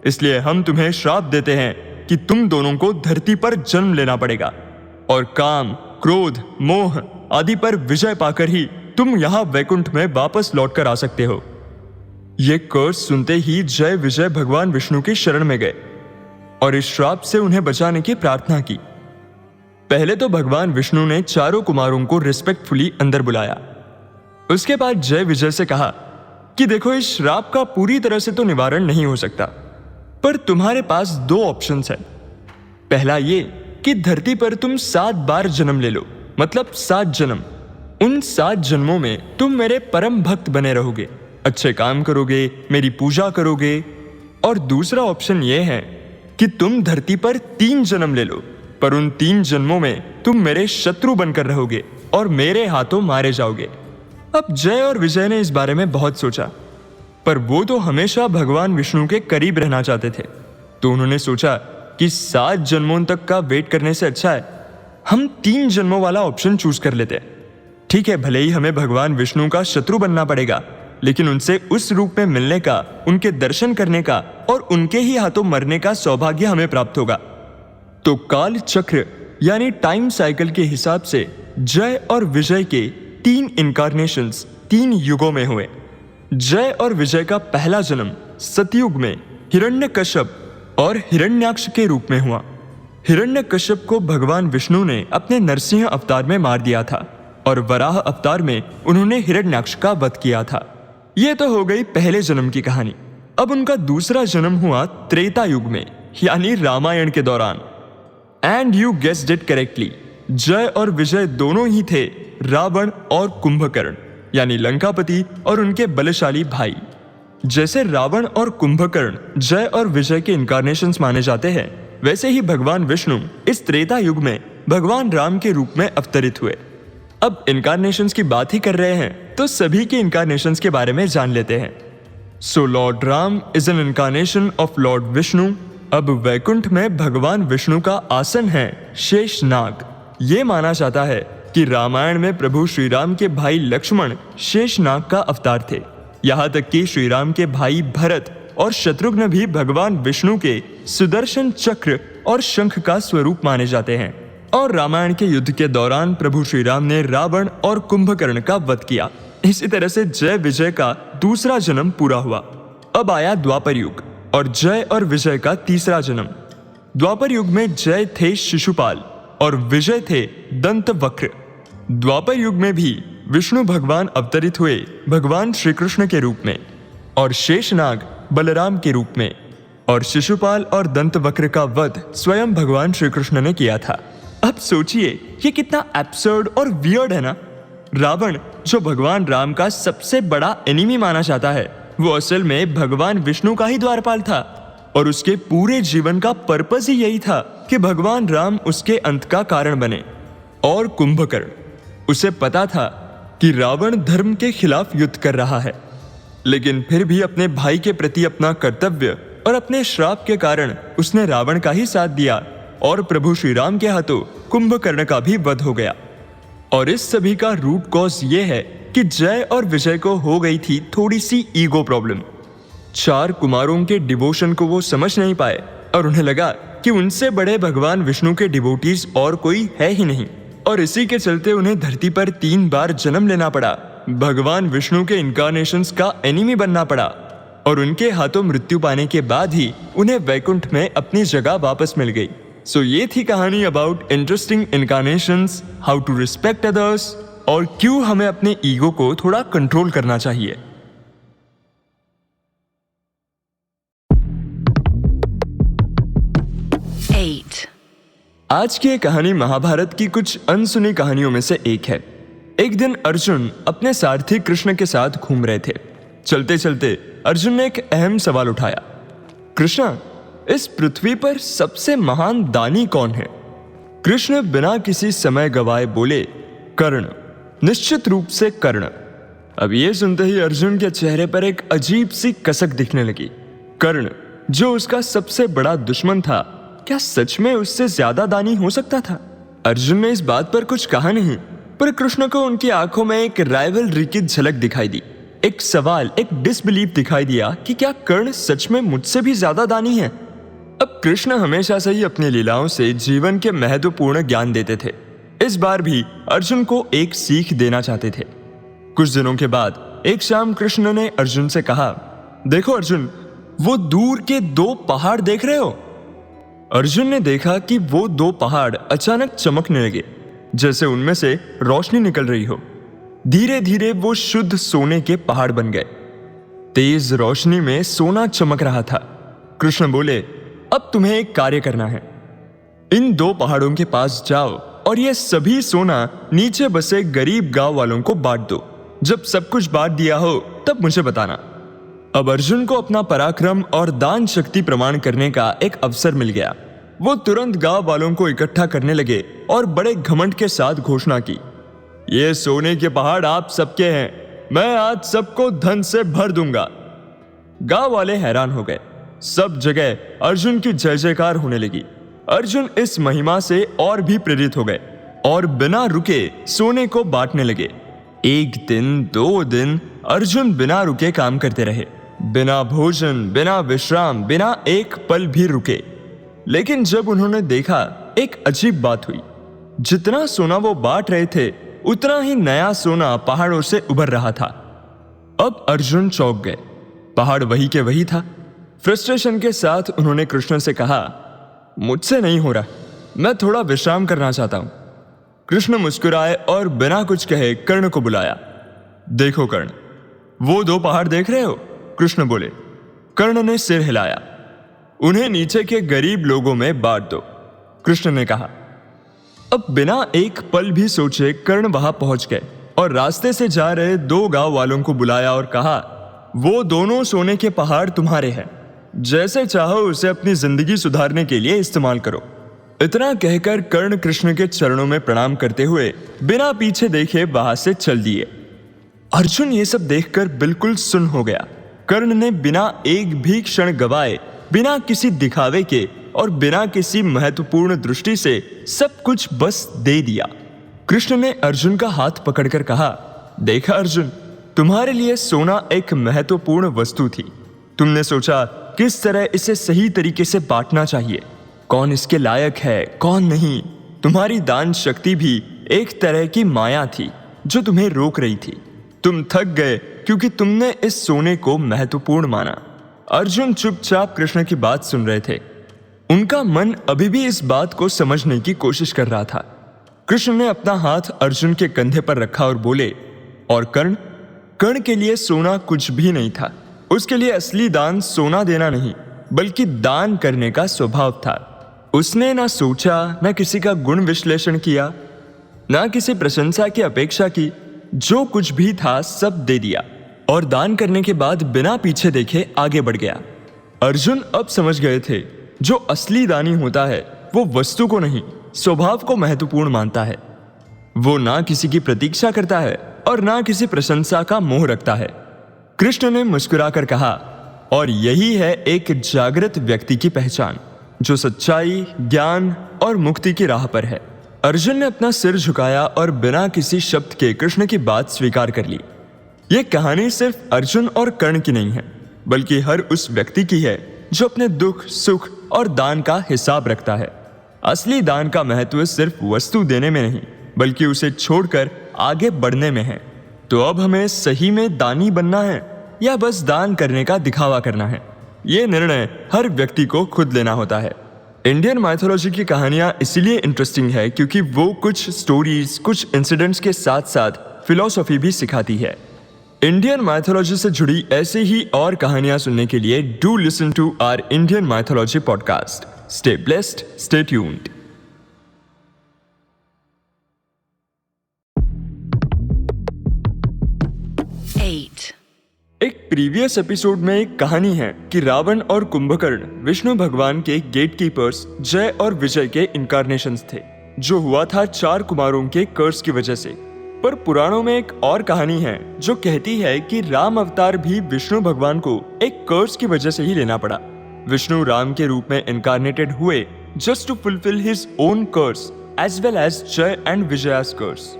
S1: इसलिए हम तुम्हें श्राप देते हैं कि तुम दोनों को धरती पर जन्म लेना पड़ेगा और काम, क्रोध, मोह आदि पर विजय पाकर ही तुम यहां वैकुंठ में वापस लौटकर आ सकते हो। ये कर्स सुनते ही जय विजय भगवान विष्णु की शरण में गए और इस श्राप से उन्हें बचाने की प्रार्थना की। पहले तो भगवान विष्णु ने चारों कुमारों को रिस्पेक्टफुली अंदर बुलाया। उसके बाद जय विजय से कहा कि देखो, इस श्राप का पूरी तरह से तो निवारण नहीं हो सकता, पर तुम्हारे पास 2 ऑप्शंस हैं। पहला ये कि धरती पर तुम 7 बार जन्म ले लो, मतलब 7 जन्म। उन 7 जन्मों में तुम मेरे परम भक्त बने रहोगे, अच्छे काम करोगे, मेरी पूजा करोगे। और दूसरा ऑप्शन यह है कि तुम धरती पर 3 जन्म ले लो, पर उन 3 जन्मों में तुम मेरे शत्रु बनकर रहोगे और मेरे हाथों मारे जाओगे। अब जय और विजय ने इस बारे में बहुत सोचा, पर वो तो हमेशा भगवान विष्णु के करीब रहना चाहते थे। तो उन्होंने सोचा कि 7 जन्मों तक का वेट करने से अच्छा है हम 3 जन्मों वाला ऑप्शन चूज कर लेते हैं। ठीक है, भले ही हमें भगवान विष्णु का शत्रु बनना पड़ेगा, लेकिन उनसे उस रूप में मिलने का, उनके दर्शन करने का और उनके ही हाथों मरने का सौभाग्य हमें प्राप्त होगा। तो काल चक्र यानी टाइम साइकिल के हिसाब से जय और विजय के 3 इनकारनेशंस 3 युगों में हुए। जय और विजय का पहला जन्म सतयुग में हिरण्यकश्यप और हिरण्याक्ष के रूप में हुआ। हिरण्यकश्यप को भगवान विष्णु ने अपने नरसिंह अवतार में मार दिया था और वराह अवतार में उन्होंने हिरण्याक्ष का वध किया था। यह तो हो गई पहले जन्म की कहानी। अब उनका दूसरा जन्म हुआ त्रेता युग में, यानी रामायण के दौरान। And you guessed it correctly, जय और विजय दोनों ही थे रावण और कुंभकर्ण, यानी लंकापति और उनके बलशाली भाई। जैसे रावण और कुंभकर्ण जय और विजय के इनकारनेशंस माने जाते हैं, वैसे ही भगवान विष्णु इस त्रेता युग में भगवान राम के रूप में अवतरित हुए। अब इनकारनेशंस की बात ही कर रहे हैं तो सभी के इनकारनेशंस के बारे में जान लेते हैं। So lord Ram is an incarnation of lord Vishnu. अब वैकुंठ में भगवान विष्णु का आसन है शेषनाग। ये माना जाता है कि रामायण में प्रभु श्री राम के भाई लक्ष्मण शेषनाग का अवतार थे। यहाँ तक कि श्री राम के भाई भरत और शत्रुघ्न भी भगवान विष्णु के सुदर्शन चक्र और शंख का स्वरूप माने जाते हैं। और रामायण के युद्ध के दौरान प्रभु श्री राम ने रावण और कुंभकर्ण का वध किया। इसी तरह से जय विजय का दूसरा जन्म पूरा हुआ। अब आया द्वापर युग और जय और विजय का तीसरा जन्म। द्वापर युग में जय थे शिशुपाल और विजय थे दंतवक्र। द्वापर युग में भी विष्णु भगवान अवतरित हुए भगवान श्री कृष्ण के रूप में और शेषनाग बलराम के रूप में, और शिशुपाल और दंतवक्र का वध स्वयं भगवान श्री कृष्ण ने किया था। अब सोचिए ये कितना एब्सर्ड और वियर्ड है ना। रावण, जो भगवान राम का सबसे बड़ा एनिमी माना जाता है, वो असल में भगवान विष्णु का ही द्वारपाल था और उसके पूरे जीवन का पर्पस ही यही था कि भगवान राम उसके अंत का कारण बने। और कुंभकर्ण, उसे पता था कि रावण धर्म के खिलाफ युद्ध कर रहा है, लेकिन फिर भी अपने भाई के प्रति अपना कर्तव्य और अपने श्राप के कारण उसने रावण का ही साथ दिया और प्रभु श्री राम के हाथों कुंभकर्ण का भी वध हो गया। और इस सभी का रूट कॉज ये है कि जय और विजय को हो गई थी थोड़ी सी ईगो प्रॉब्लम। 4 कुमारों के डिवोशन को वो समझ नहीं पाए और उन्हें लगा कि उनसे बड़े भगवान विष्णु के डिवोटीज और कोई है ही नहीं, और इसी के चलते उन्हें धरती पर 3 बार जन्म लेना पड़ा, भगवान विष्णु के इनकारनेशंस का एनिमी बनना पड़ा, और उनके हाथों मृत्यु पाने के बाद ही उन्हें वैकुंठ में अपनी जगह वापस मिल गई। सो ये थी कहानी about interesting incarnations, how to respect others, और क्यों हमें अपने ईगो को थोड़ा कंट्रोल करना चाहिए। आज की ये कहानी महाभारत की कुछ अनसुनी कहानियों में से एक है। एक दिन अर्जुन अपने सारथी कृष्ण के साथ घूम रहे थे। चलते चलते अर्जुन ने एक अहम सवाल उठाया, कृष्ण, इस पृथ्वी पर सबसे महान दानी कौन है? कृष्ण बिना किसी समय गवाए बोले, कर्ण, निश्चित रूप से कर्ण। अब ये सुनते ही अर्जुन के चेहरे पर एक अजीब सी कसक दिखने लगी। कर्ण, जो उसका सबसे बड़ा दुश्मन था, क्या सच में उससे ज्यादा दानी हो सकता था? अर्जुन ने इस बात पर कुछ कहा नहीं, पर कृष्ण को उनकी आंखों में एक राइवलरी की झलक दिखाई दी। एक सवाल, एक डिसबिलीफ दिखाई दिया कि क्या कर्ण सच में मुझसे भी ज्यादा दानी है? अब कृष्ण हमेशा से ही अपनी लीलाओं से जीवन के महत्वपूर्ण ज्ञान देते थे। इस बार भी अर्जुन को एक सीख देना चाहते थे। कुछ दिनों के बाद एक शाम कृष्ण ने अर्जुन से कहा, देखो अर्जुन, वो दूर के 2 पहाड़ देख रहे हो? अर्जुन ने देखा कि वो 2 पहाड़ अचानक चमकने लगे, जैसे उनमें से रोशनी निकल रही हो। धीरे धीरे वो शुद्ध सोने के पहाड़ बन गए। तेज रोशनी में सोना चमक रहा था। कृष्ण बोले, अब तुम्हें एक कार्य करना है। इन 2 पहाड़ों के पास जाओ और ये सभी सोना नीचे बसे गरीब गांव वालों को बांट दो। जब सब कुछ बांट दिया हो तब मुझे बताना। अब अर्जुन को अपना पराक्रम और दान शक्ति प्रमाण करने का एक अवसर मिल गया। वो तुरंत गांव वालों को इकट्ठा करने लगे और बड़े घमंड के साथ घोषणा की, ये सोने के पहाड़ आप सबके हैं, मैं आज सबको धन से भर दूंगा। गांव वाले हैरान हो गए। सब जगह अर्जुन की जय जयकार होने लगी। अर्जुन इस महिमा से और भी प्रेरित हो गए और बिना रुके सोने को बांटने लगे। 1 दिन, 2 दिन अर्जुन बिना रुके काम करते रहे, बिना भोजन, बिना विश्राम, बिना एक पल भी रुके। लेकिन जब उन्होंने देखा, एक अजीब बात हुई। जितना सोना वो बांट रहे थे, उतना ही नया सोना पहाड़ों से उभर रहा था। अब अर्जुन चौंक गए। पहाड़ वही के वही था। फ्रस्ट्रेशन के साथ उन्होंने कृष्ण से कहा, मुझसे नहीं हो रहा, मैं थोड़ा विश्राम करना चाहता हूं। कृष्ण मुस्कुराए और बिना कुछ कहे कर्ण को बुलाया। देखो कर्ण, वो 2 पहाड़ देख रहे हो? कृष्ण बोले। कर्ण ने सिर हिलाया। उन्हें नीचे के गरीब लोगों में बांट दो, कृष्ण ने कहा। अब बिना एक पल भी सोचे कर्ण वहां पहुंच गए और रास्ते से जा रहे 2 गांव वालों को बुलाया और कहा, वो दोनों सोने के पहाड़ तुम्हारे हैं, जैसे चाहो उसे अपनी जिंदगी सुधारने के लिए इस्तेमाल करो। इतना कहकर कर्ण कृष्ण के चरणों में प्रणाम करते हुए बिना पीछे देखे वहां से चल दिए। अर्जुन ये सब देखकर बिल्कुल सुन्न हो गया। कर्ण ने बिना एक भी क्षण गवाए, बिना किसी दिखावे के और बिना किसी महत्वपूर्ण दृष्टि से सब कुछ बस दे दिया। कृष्ण ने अर्जुन का हाथ पकड़कर कहा, देखा अर्जुन, तुम्हारे लिए सोना एक महत्वपूर्ण वस्तु थी। तुमने सोचा किस तरह इसे सही तरीके से बांटना चाहिए, कौन इसके लायक है, कौन नहीं। तुम्हारी दान शक्ति भी एक तरह की माया थी जो तुम्हें रोक रही थी। तुम थक गए क्योंकि तुमने इस सोने को महत्वपूर्ण माना। अर्जुन चुपचाप कृष्ण की बात सुन रहे थे। उनका मन अभी भी इस बात को समझने की कोशिश कर रहा था। कृष्ण ने अपना हाथ अर्जुन के कंधे पर रखा और बोले, और कर्ण? कर्ण के लिए सोना कुछ भी नहीं था। उसके लिए असली दान सोना देना नहीं, बल्कि दान करने का स्वभाव था। उसने ना सोचा, ना किसी का गुण विश्लेषण किया, ना किसी प्रशंसा की अपेक्षा की। जो कुछ भी था सब दे दिया और दान करने के बाद बिना पीछे देखे आगे बढ़ गया। अर्जुन अब समझ गए थे, जो असली दानी होता है वो वस्तु को नहीं, स्वभाव को महत्वपूर्ण मानता है। वो ना किसी की प्रतीक्षा करता है और ना किसी प्रशंसा का मोह रखता है। कृष्ण ने मुस्कुराकर कहा, और यही है एक जागृत व्यक्ति की पहचान, जो सच्चाई, ज्ञान और मुक्ति की राह पर है। अर्जुन ने अपना सिर झुकाया और बिना किसी शब्द के कृष्ण की बात स्वीकार कर ली। यह कहानी सिर्फ अर्जुन और कर्ण की नहीं है, बल्कि हर उस व्यक्ति की है जो अपने दुख, सुख और दान का हिसाब रखता है। असली दान का महत्व सिर्फ वस्तु देने में नहीं, बल्कि उसे छोड़कर आगे बढ़ने में है। तो अब हमें सही में दानी बनना है या बस दान करने का दिखावा करना है? ये निर्णय हर व्यक्ति को खुद लेना होता है। इंडियन माइथोलॉजी की कहानियां इसलिए इंटरेस्टिंग है क्योंकि वो कुछ स्टोरीज, कुछ इंसिडेंट्स के साथ साथ फिलॉसफी भी सिखाती है। इंडियन माइथोलॉजी से जुड़ी ऐसे ही और कहानियां सुनने के लिए do listen to our Indian mythology podcast. Stay blessed, stay tuned. एक प्रीवियस एपिसोड में एक कहानी है कि रावण और कुंभकर्ण विष्णु भगवान के गेटकीपर्स जय और विजय के इनकारनेशंस थे, जो हुआ था 4 कुमारों के कर्स की वजह से। पर पुराणों में एक और कहानी है जो कहती है कि राम अवतार भी विष्णु भगवान को एक कर्स की वजह से ही लेना पड़ा। विष्णु राम के रूप में इनकारनेटेड हुए just to fulfil his own curse as well as Jay and Vijaya's curse.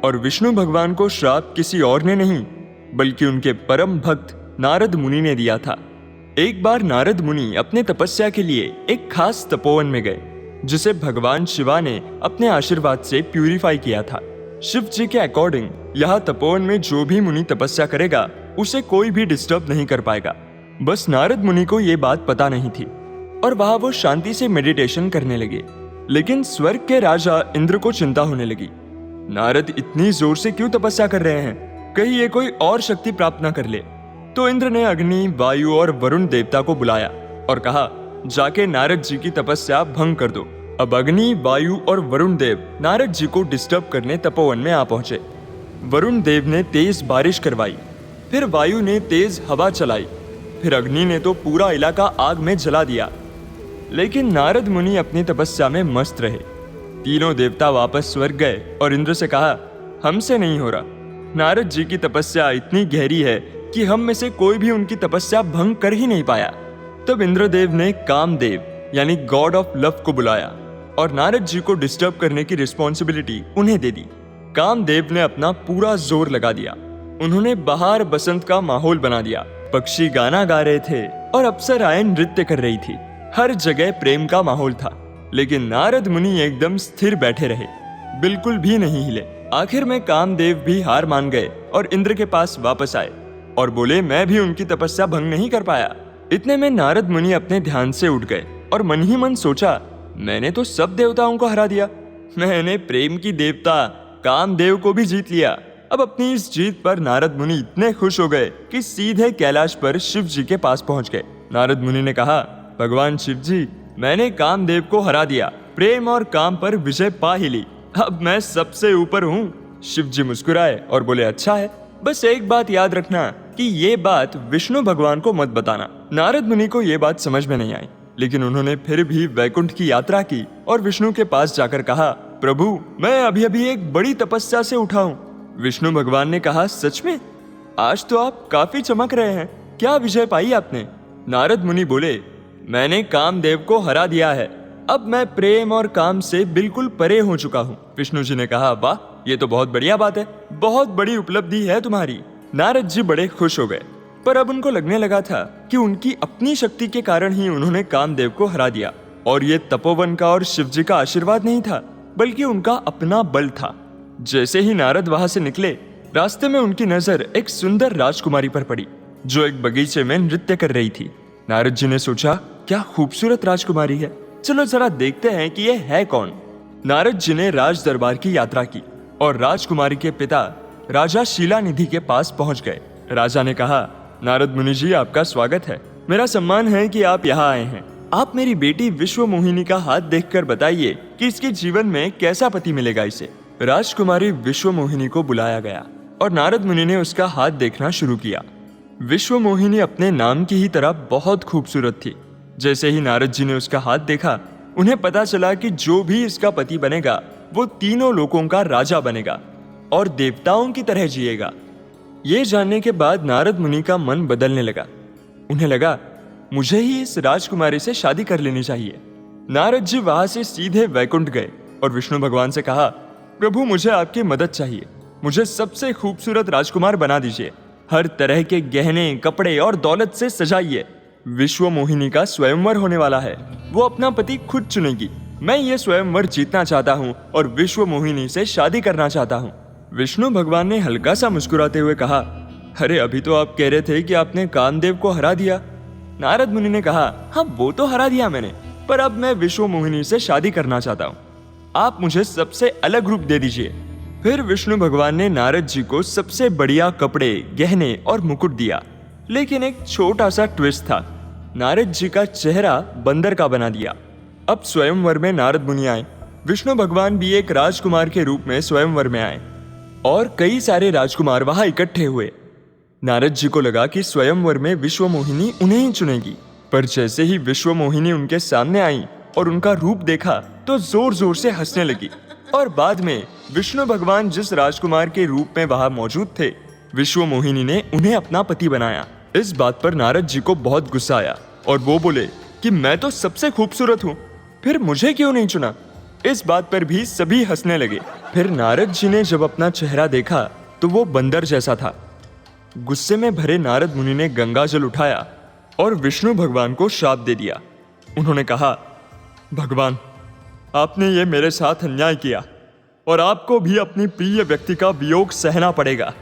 S1: और विष्णु भगवान को श्राप किसी और ने नहीं, बल्कि उनके परम भक्त नारद मुनि ने दिया था। एक बार नारद मुनि अपने तपस्या के लिए एक खास तपोवन में गए, जिसे भगवान शिवा ने अपने आशीर्वाद से प्यूरिफाई किया था। शिव जी के अकॉर्डिंग यहाँ तपोवन में जो भी मुनि तपस्या करेगा उसे कोई भी डिस्टर्ब नहीं कर पाएगा। बस नारद मुनि को ये बात पता नहीं थी और वहां वो शांति से मेडिटेशन करने लगे। लेकिन स्वर्ग के राजा इंद्र को चिंता होने लगी। नारद इतनी जोर से क्यों तपस्या कर रहे हैं? कहीं ये कोई और शक्ति प्राप्त ना कर ले। तो इंद्र ने अग्नि, वायु और वरुण देवता को बुलाया और कहा, जाके नारद जी की तपस्या भंग कर दो। अब अग्नि, वायु और वरुण देव नारद जी को डिस्टर्ब करने तपोवन में आ पहुंचे। वरुण देव ने तेज बारिश करवाई, फिर वायु ने तेज हवा चलाई, फिर अग्नि ने तो पूरा इलाका आग में जला दिया। लेकिन नारद मुनि अपनी तपस्या में मस्त रहे। तीनों देवता वापस स्वर्ग गए और इंद्र से कहा, हमसे नहीं हो रहा। नारद जी की तपस्या इतनी गहरी है कि हम में से कोई भी उनकी तपस्या भंग कर ही नहीं पाया। तब इंद्रदेव ने कामदेव यानी गॉड ऑफ लव को बुलाया और नारद जी को डिस्टर्ब करने की रिस्पॉन्सिबिलिटी उन्हें दे दी। कामदेव ने अपना पूरा जोर लगा दिया। उन्होंने बहार बसंत का माहौल बना दिया। पक्षी गाना गा रहे थे और अप्सराएं नृत्य कर रही थी। हर जगह प्रेम का माहौल था। लेकिन नारद मुनि एकदम स्थिर बैठे रहे, बिल्कुल भी नहीं हिले। आखिर में कामदेव भी हार मान गए और इंद्र के पास वापस आए और बोले, मैं भी उनकी तपस्या भंग नहीं कर पाया। इतने में नारद मुनि अपने ध्यान से उठ गए और मन ही मन सोचा, मैंने तो सब देवताओं को हरा दिया। मैंने प्रेम की देवता कामदेव को भी जीत लिया। अब अपनी इस जीत पर नारद मुनि इतने खुश हो गए कि सीधे कैलाश पर शिव जी के पास पहुंच गए। नारद मुनि ने कहा, भगवान शिव जी, मैंने कामदेव को हरा दिया, प्रेम और काम पर विजय पा ही ली। अब मैं सबसे ऊपर हूँ। शिव जी मुस्कुराए और बोले, अच्छा है, बस एक बात याद रखना कि ये बात विष्णु भगवान को मत बताना। नारद मुनि को ये बात समझ में नहीं आई, लेकिन उन्होंने फिर भी वैकुंठ की यात्रा की और विष्णु के पास जाकर कहा, प्रभु, मैं अभी अभी एक बड़ी तपस्या से उठा हूँ। विष्णु भगवान ने कहा, सच में? आज तो आप काफी चमक रहे हैं, क्या विजय पाई आपने? नारद मुनि बोले, मैंने कामदेव को हरा दिया है। अब मैं प्रेम और काम से बिल्कुल परे हो चुका हूँ। विष्णु जी ने कहा, वाह, ये तो बहुत बढ़िया बात है, बहुत बड़ी उपलब्धि है तुम्हारी। नारद जी बड़े खुश हो गए, पर अब उनको लगने लगा था कि उनकी अपनी शक्ति के कारण ही उन्होंने कामदेव को हरा दिया और ये तपोवन का और शिव जी का आशीर्वाद नहीं था। बल्कि उनका अपना बल था। जैसे ही नारद वहां से निकले, रास्ते में उनकी नजर एक सुंदर राजकुमारी पर पड़ी जो एक बगीचे में नृत्य कर रही थी। नारद जी ने सोचा, क्या खूबसूरत राजकुमारी है, चलो जरा देखते हैं कि यह है कौन। नारद जी ने राज दरबार की यात्रा की और राजकुमारी के पिता राजा शीलानिधि के पास पहुंच गए। राजा ने कहा, नारद मुनि जी, आपका स्वागत है। मेरा सम्मान है कि आप यहाँ आए हैं। आप मेरी बेटी विश्व मोहिनी का हाथ देखकर बताइए कि इसके जीवन में कैसा पति मिलेगा इसे। राजकुमारी विश्व मोहिनी को बुलाया गया और नारद मुनि ने उसका हाथ देखना शुरू किया। विश्व मोहिनी अपने नाम की ही तरह बहुत खूबसूरत थी। जैसे ही नारद जी ने उसका हाथ देखा, उन्हें पता चला कि जो भी इसका पति बनेगा वो तीनों लोकों का राजा बनेगा और देवताओं की तरह जिएगा। ये जानने के बाद नारद मुनि का मन बदलने लगा। उन्हें लगा, मुझे ही इस राजकुमारी से शादी कर लेनी चाहिए। नारद जी वहां से सीधे वैकुंठ गए और विष्णु भगवान से कहा, प्रभु, मुझे आपकी मदद चाहिए। मुझे सबसे खूबसूरत राजकुमार बना दीजिए। हर तरह के गहने, कपड़े और दौलत से सजाइए। विश्व मोहिनी का स्वयंवर होने वाला है। वो अपना पति खुद चुनेगी। मैं ये स्वयंवर जीतना चाहता हूँ और विश्व मोहिनी से शादी करना चाहता हूँ। विष्णु भगवान ने हल्का सा मुस्कुराते हुए कहा, अरे अभी तो आप कह रहे थे कि आपने कामदेव को हरा दिया। नारद मुनि ने कहा, हाँ वो तो हरा दिया मैंने, पर अब मैं विश्व मोहिनी से शादी करना चाहता हूँ। आप मुझे सबसे अलग रूप दे दीजिए। फिर विष्णु भगवान ने नारद जी को सबसे बढ़िया कपड़े, गहने और मुकुट दिया। लेकिन एक छोटा सा ट्विस्ट था। नारद जी का चेहरा बंदर का बना दिया। अब स्वयंवर में नारद मुनि आए। विष्णु भगवान भी एक राजकुमार के रूप में स्वयंवर में आए और कई सारे राजकुमार वहां इकट्ठे हुए। नारद जी को लगा कि स्वयंवर में विश्व मोहिनी उन्हें ही चुनेगी, पर जैसे ही विश्व मोहिनी उनके सामने आई और उनका रूप देखा तो जोर जोर से हंसने लगी। और बाद में विष्णु भगवान जिस राजकुमार के रूप में वहां मौजूद थे, विश्व मोहिनी ने उन्हें अपना पति बनाया। इस बात पर नारद जी को बहुत गुस्सा आया और वो बोले कि मैं तो सबसे खूबसूरत हूँ, फिर मुझे क्यों नहीं चुना। इस बात पर भी सभी हंसने लगे। फिर नारद जी ने जब अपना चेहरा देखा तो वो बंदर जैसा था। गुस्से में भरे नारद मुनि ने गंगा जल उठाया और विष्णु भगवान को श्राप दे दिया। उन्होंने कहा, भगवान, आपने ये मेरे साथ अन्याय किया और आपको भी अपनी प्रिय व्यक्ति का वियोग सहना पड़ेगा।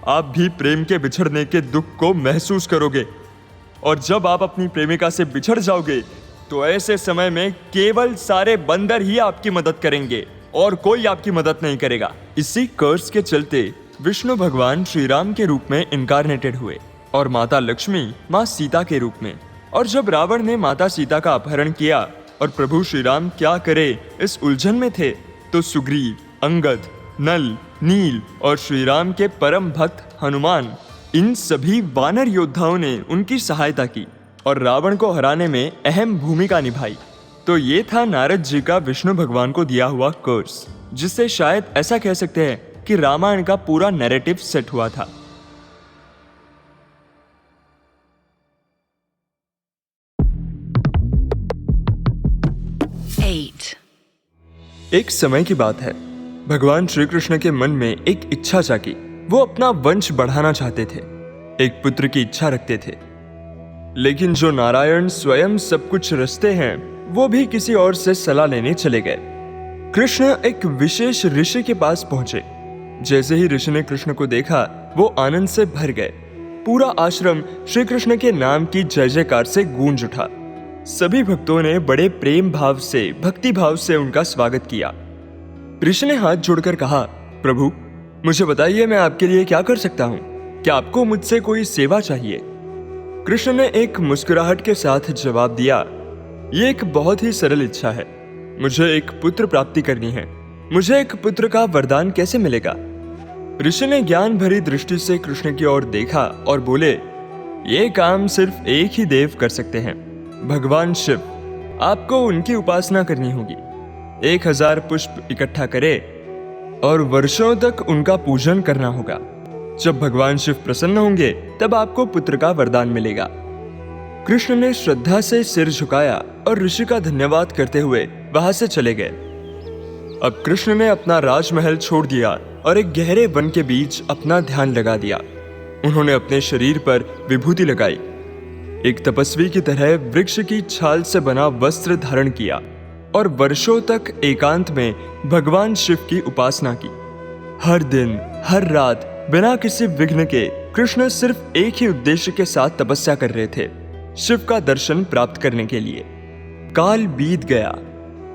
S1: आप भी प्रेम के बिछड़ने के दुख को महसूस करोगे और जब आप अपनी प्रेमिका से बिछड़ जाओगे तो ऐसे समय में केवल सारे बंदर ही आपकी मदद करेंगे और कोई आपकी मदद नहीं करेगा। इसी कर्ज के चलते विष्णु भगवान श्री राम के रूप में इनकारनेटेड हुए और माता लक्ष्मी माँ सीता के रूप में। और जब रावण ने माता सीता का अपहरण किया और प्रभु श्री राम क्या करे इस उलझन में थे, तो सुग्रीव, अंगद, नल, नील और श्री राम के परम भक्त हनुमान, इन सभी वानर योद्धाओं ने उनकी सहायता की और रावण को हराने में अहम भूमिका निभाई। तो ये था नारद जी का विष्णु भगवान को दिया हुआ कर्स, जिससे शायद ऐसा कह सकते हैं कि रामायण का पूरा नैरेटिव सेट हुआ था। एक समय की बात है, भगवान श्री कृष्ण के मन में एक इच्छा जागी। वो अपना वंश बढ़ाना चाहते थे, एक पुत्र की इच्छा रखते थे। लेकिन जो नारायण स्वयं सब कुछ रचते हैं, वो भी किसी और से सलाह लेने चले गए। कृष्ण एक विशेष ऋषि के पास पहुंचे। जैसे ही ऋषि ने कृष्ण को देखा, वो आनंद से भर गए। पूरा आश्रम श्री कृष्ण के नाम की जय जयकार से गूंज उठा। सभी भक्तों ने बड़े प्रेम भाव से, भक्ति भाव से उनका स्वागत किया। ऋषि ने हाथ जोड़कर कहा, प्रभु, मुझे बताइए मैं आपके लिए क्या कर सकता हूँ? क्या आपको मुझसे कोई सेवा चाहिए? कृष्ण ने एक मुस्कुराहट के साथ जवाब दिया, ये एक बहुत ही सरल इच्छा है। मुझे एक पुत्र प्राप्ति करनी है। मुझे एक पुत्र का वरदान कैसे मिलेगा? ऋषि ने ज्ञान भरी दृष्टि से कृष्ण की ओर देखा और बोले, ये काम सिर्फ एक ही देव कर सकते हैं, भगवान शिव। आपको उनकी उपासना करनी होगी। 1000 पुष्प इकट्ठा करें और वर्षों तक उनका पूजन करना होगा। जब भगवान शिव प्रसन्न होंगे तब आपको पुत्र का वरदान मिलेगा। कृष्ण ने श्रद्धा से सिर झुकाया और ऋषि का धन्यवाद करते हुए वहां से चले गए। अब कृष्ण ने अपना राजमहल छोड़ दिया और एक गहरे वन के बीच अपना ध्यान लगा दिया। उन्होंने अपने शरीर पर विभूति लगाई। एक तपस्वी की तरह वृक्ष की छाल से बना वस्त्र धारण किया और वर्षों तक एकांत में भगवान शिव की उपासना की। हर दिन हर रात बिना किसी विघ्न के कृष्ण सिर्फ एक ही उद्देश्य के साथ तपस्या कर रहे थे, शिव का दर्शन प्राप्त करने के लिए। काल बीत गया।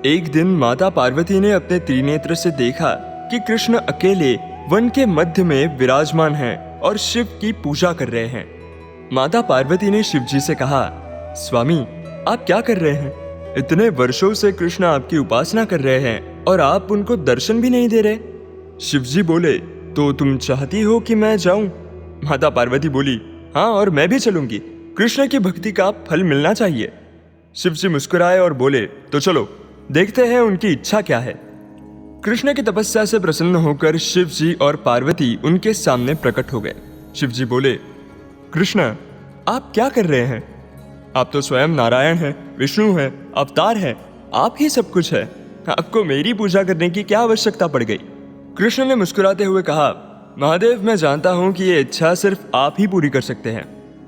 S1: एक दिन माता पार्वती ने अपने त्रिनेत्र से देखा कि कृष्ण अकेले वन के मध्य में विराजमान हैं और शिव की पूजा कर रहे हैं। माता पार्वती ने शिव जी से कहा, स्वामी आप क्या कर रहे हैं? इतने वर्षों से कृष्ण आपकी उपासना कर रहे हैं और आप उनको दर्शन भी नहीं दे रहे। शिव जी बोले, तो तुम चाहती हो कि मैं जाऊं? माता पार्वती बोली, हाँ और मैं भी चलूंगी, कृष्ण की भक्ति का फल मिलना चाहिए। शिव जी मुस्कुराए और बोले, तो चलो देखते हैं उनकी इच्छा क्या है। कृष्ण की तपस्या से प्रसन्न होकर शिव जी और पार्वती उनके सामने प्रकट हो गए। शिव जी बोले, कृष्ण आप क्या कर रहे हैं? आप तो स्वयं नारायण हैं, विष्णु हैं, अवतार हैं, आप ही सब कुछ है, आपको मेरी पूजा करने की क्या आवश्यकता पड़ गई? कृष्ण ने मुस्कुराते हुए कहा, महादेव मैं जानता हूं कि ये इच्छा सिर्फ आप ही पूरी कर सकते हैं।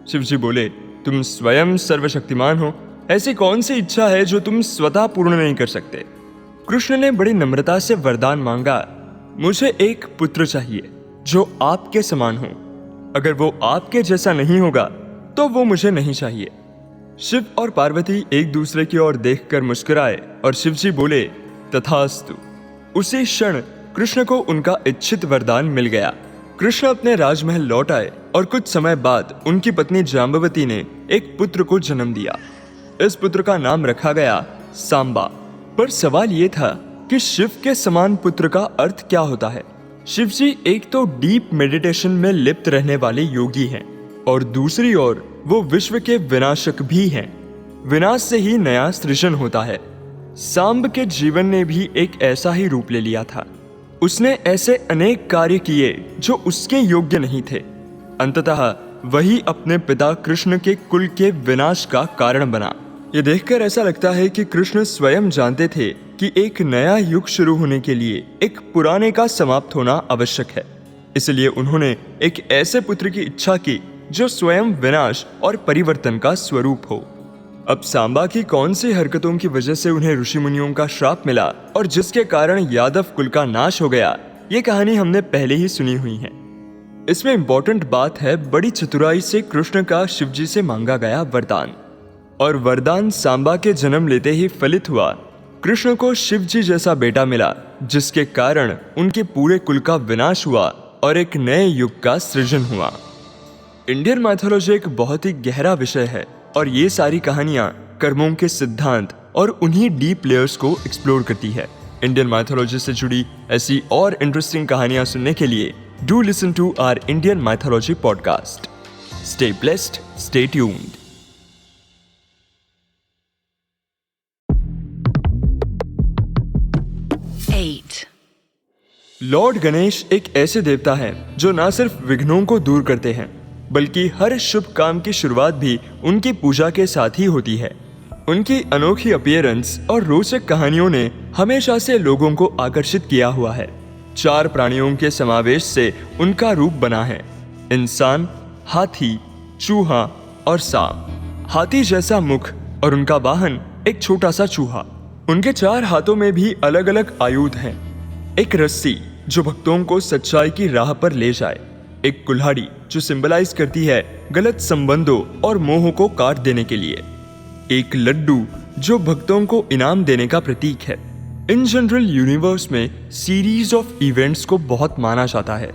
S1: शिव जी बोले, तुम स्वयं सर्वशक्तिमान हो, ऐसी कौन सी इच्छा है जो तुम स्वतः पूर्ण नहीं कर सकते? कृष्ण ने बड़ी नम्रता से वरदान मांगा, मुझे एक पुत्र चाहिए जो आपके समान हो। अगर वो आपके जैसा नहीं होगा तो वो मुझे नहीं चाहिए। शिव और पार्वती एक दूसरे की ओर देखकर मुस्कुराए और शिव जी बोले, तथास्तु। उसी क्षण कृष्ण को उनका इच्छित वरदान मिल गया। कृष्ण अपने राजमहल लौट आए और कुछ समय बाद उनकी पत्नी जाम्बवती ने एक पुत्र को जन्म दिया। इस पुत्र का नाम रखा गया सांबा। पर सवाल ये था कि शिव के समान पुत्र का अर्थ क्या होता है? शिव जी एक तो डीप मेडिटेशन में लिप्त रहने वाले योगी हैं और दूसरी ओर वो विश्व के विनाशक भी हैं। विनाश से ही नया सृजन होता है। सांब के जीवन ने भी एक ऐसा ही रूप ले लिया था। उसने ऐसे अनेक कार्य किए जो उसके योग्य नहीं थे। अंततः वही अपने पिता कृष्ण के कुल के विनाश का कारण बना। ये देखकर ऐसा लगता है कि कृष्ण स्वयं जानते थे कि एक नया युग शुरू होने के लिए एक पुराने का समाप्त होना आवश्यक है। इसलिए उन्होंने एक ऐसे पुत्र की इच्छा की जो स्वयं विनाश और परिवर्तन का स्वरूप हो। अब सांबा की कौन सी हरकतों की वजह से उन्हें ऋषि मुनियों का श्राप मिला और जिसके कारण यादव कुल का नाश हो गया, ये कहानी हमने पहले ही सुनी हुई है। इसमें इंपॉर्टेंट बात है, बड़ी चतुराई से कृष्ण का शिव जी से मांगा गया वरदान, और वरदान सांबा के जन्म लेते ही फलित हुआ। कृष्ण को शिव जी जैसा बेटा मिला जिसके कारण उनके पूरे कुल का विनाश हुआ और एक नए युग का सृजन हुआ। इंडियन माइथोलॉजी एक बहुत ही गहरा विषय है और ये सारी कहानियां कर्मों के सिद्धांत और उन्हीं डीप लेयर्स को एक्सप्लोर करती है। इंडियन माइथोलॉजी से जुड़ी ऐसी और इंटरेस्टिंग कहानियां सुनने के लिए do listen to our Indian mythology podcast. Stay blessed, stay tuned. Lord Ganesh एक ऐसे देवता हैं जो न सिर्फ विघ्नों को दूर करते हैं बल्कि हर शुभ काम की शुरुआत भी उनकी पूजा के साथ ही होती है। उनकी अनोखी अपीयरेंस और रोचक कहानियों ने हमेशा से लोगों को आकर्षित किया हुआ है। 4 प्राणियों के समावेश से उनका रूप बना है, इंसान, हाथी, चूहा और सांप। हाथी जैसा मुख और उनका वाहन एक छोटा सा चूहा। उनके 4 हाथों में भी अलग अलग आयुध हैं। एक रस्सी जो भक्तों को सच्चाई की राह पर ले जाए, एक कुल्हाड़ी जो सिंबलाइज करती है गलत संबंधों और मोह को काट देने के लिए, एक लड्डू जो भक्तों को इनाम देने का प्रतीक है। इन जनरल यूनिवर्स में सीरीज ऑफ इवेंट्स को बहुत माना जाता है।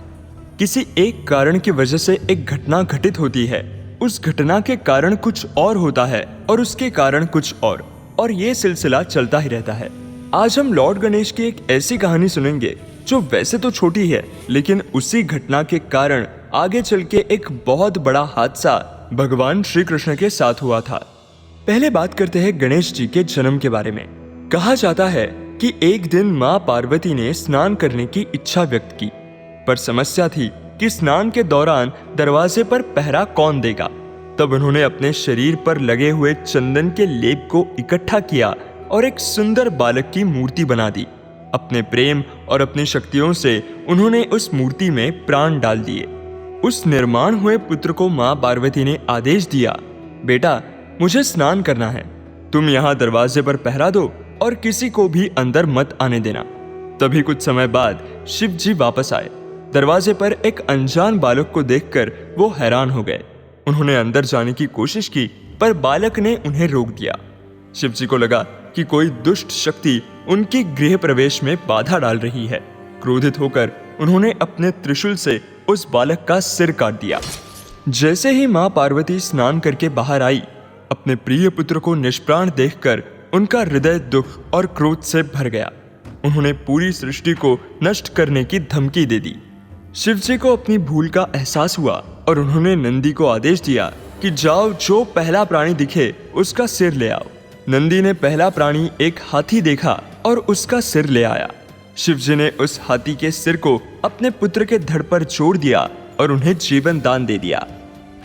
S1: किसी एक कारण की वजह से एक घटना घटित होती है, उस घटना के कारण कुछ और होता है और उसके कारण कुछ और ये सिलसिला चलता ही रहता है। आज हम लॉर्ड गणेश की एक ऐसी कहानी सुनेंगे जो वैसे तो छोटी है, लेकिन उसी घटना के कारण आगे चल के एक बहुत बड़ा हादसा भगवान श्री कृष्ण के साथ हुआ था। पहले बात करते हैं गणेश जी के जन्म के बारे में। कहा जाता है कि एक दिन माँ पार्वती ने स्नान करने की इच्छा व्यक्त की, पर समस्या थी कि स्नान के दौरान दरवाजे पर पहरा कौन देगा। तब उन्होंने अपने शरीर पर लगे हुए चंदन के लेप को इकट्ठा किया और एक सुंदर बालक की मूर्ति बना दी। अपने प्रेम और अपनी शक्तियों से उन्होंने उस मूर्ति में प्राण डाल दिए। उस निर्माण हुए पुत्र को माँ पार्वती ने आदेश दिया, बेटा मुझे स्नान करना है, तुम यहाँ दरवाजे पर पहरा दो और किसी को भी अंदर मत आने देना। तभी कुछ समय बाद शिव जी वापस आए। दरवाजे पर एक अनजान बालक को देखकर वो हैरान हो गए। उन्होंने अंदर जाने की कोशिश की, पर बालक ने उन्हें रोक दिया। शिव जी को लगा कि कोई दुष्ट शक्ति उनकी गृह प्रवेश में बाधा डाल रही है। क्रोधित होकर उन्होंने अपने त्रिशूल से उस बालक का सिर काट दिया। जैसे ही मां पार्वती स्नान करके बाहर आई, अपने प्रिय पुत्र को निष्प्राण देखकर उनका हृदय दुख और क्रोध से भर गया। उन्होंने पूरी सृष्टि को नष्ट करने की धमकी दे दी। शिव जी को अपनी भूल का एहसास हुआ और उन्होंने नंदी को आदेश दिया कि जाओ, जो पहला प्राणी दिखे उसका सिर ले आओ। नंदी ने पहला प्राणी एक हाथी देखा और उसका सिर ले आया। शिव जी ने उस हाथी के सिर को अपने पुत्र के धड़ पर जोड़ दिया और उन्हें जीवन दान दे दिया।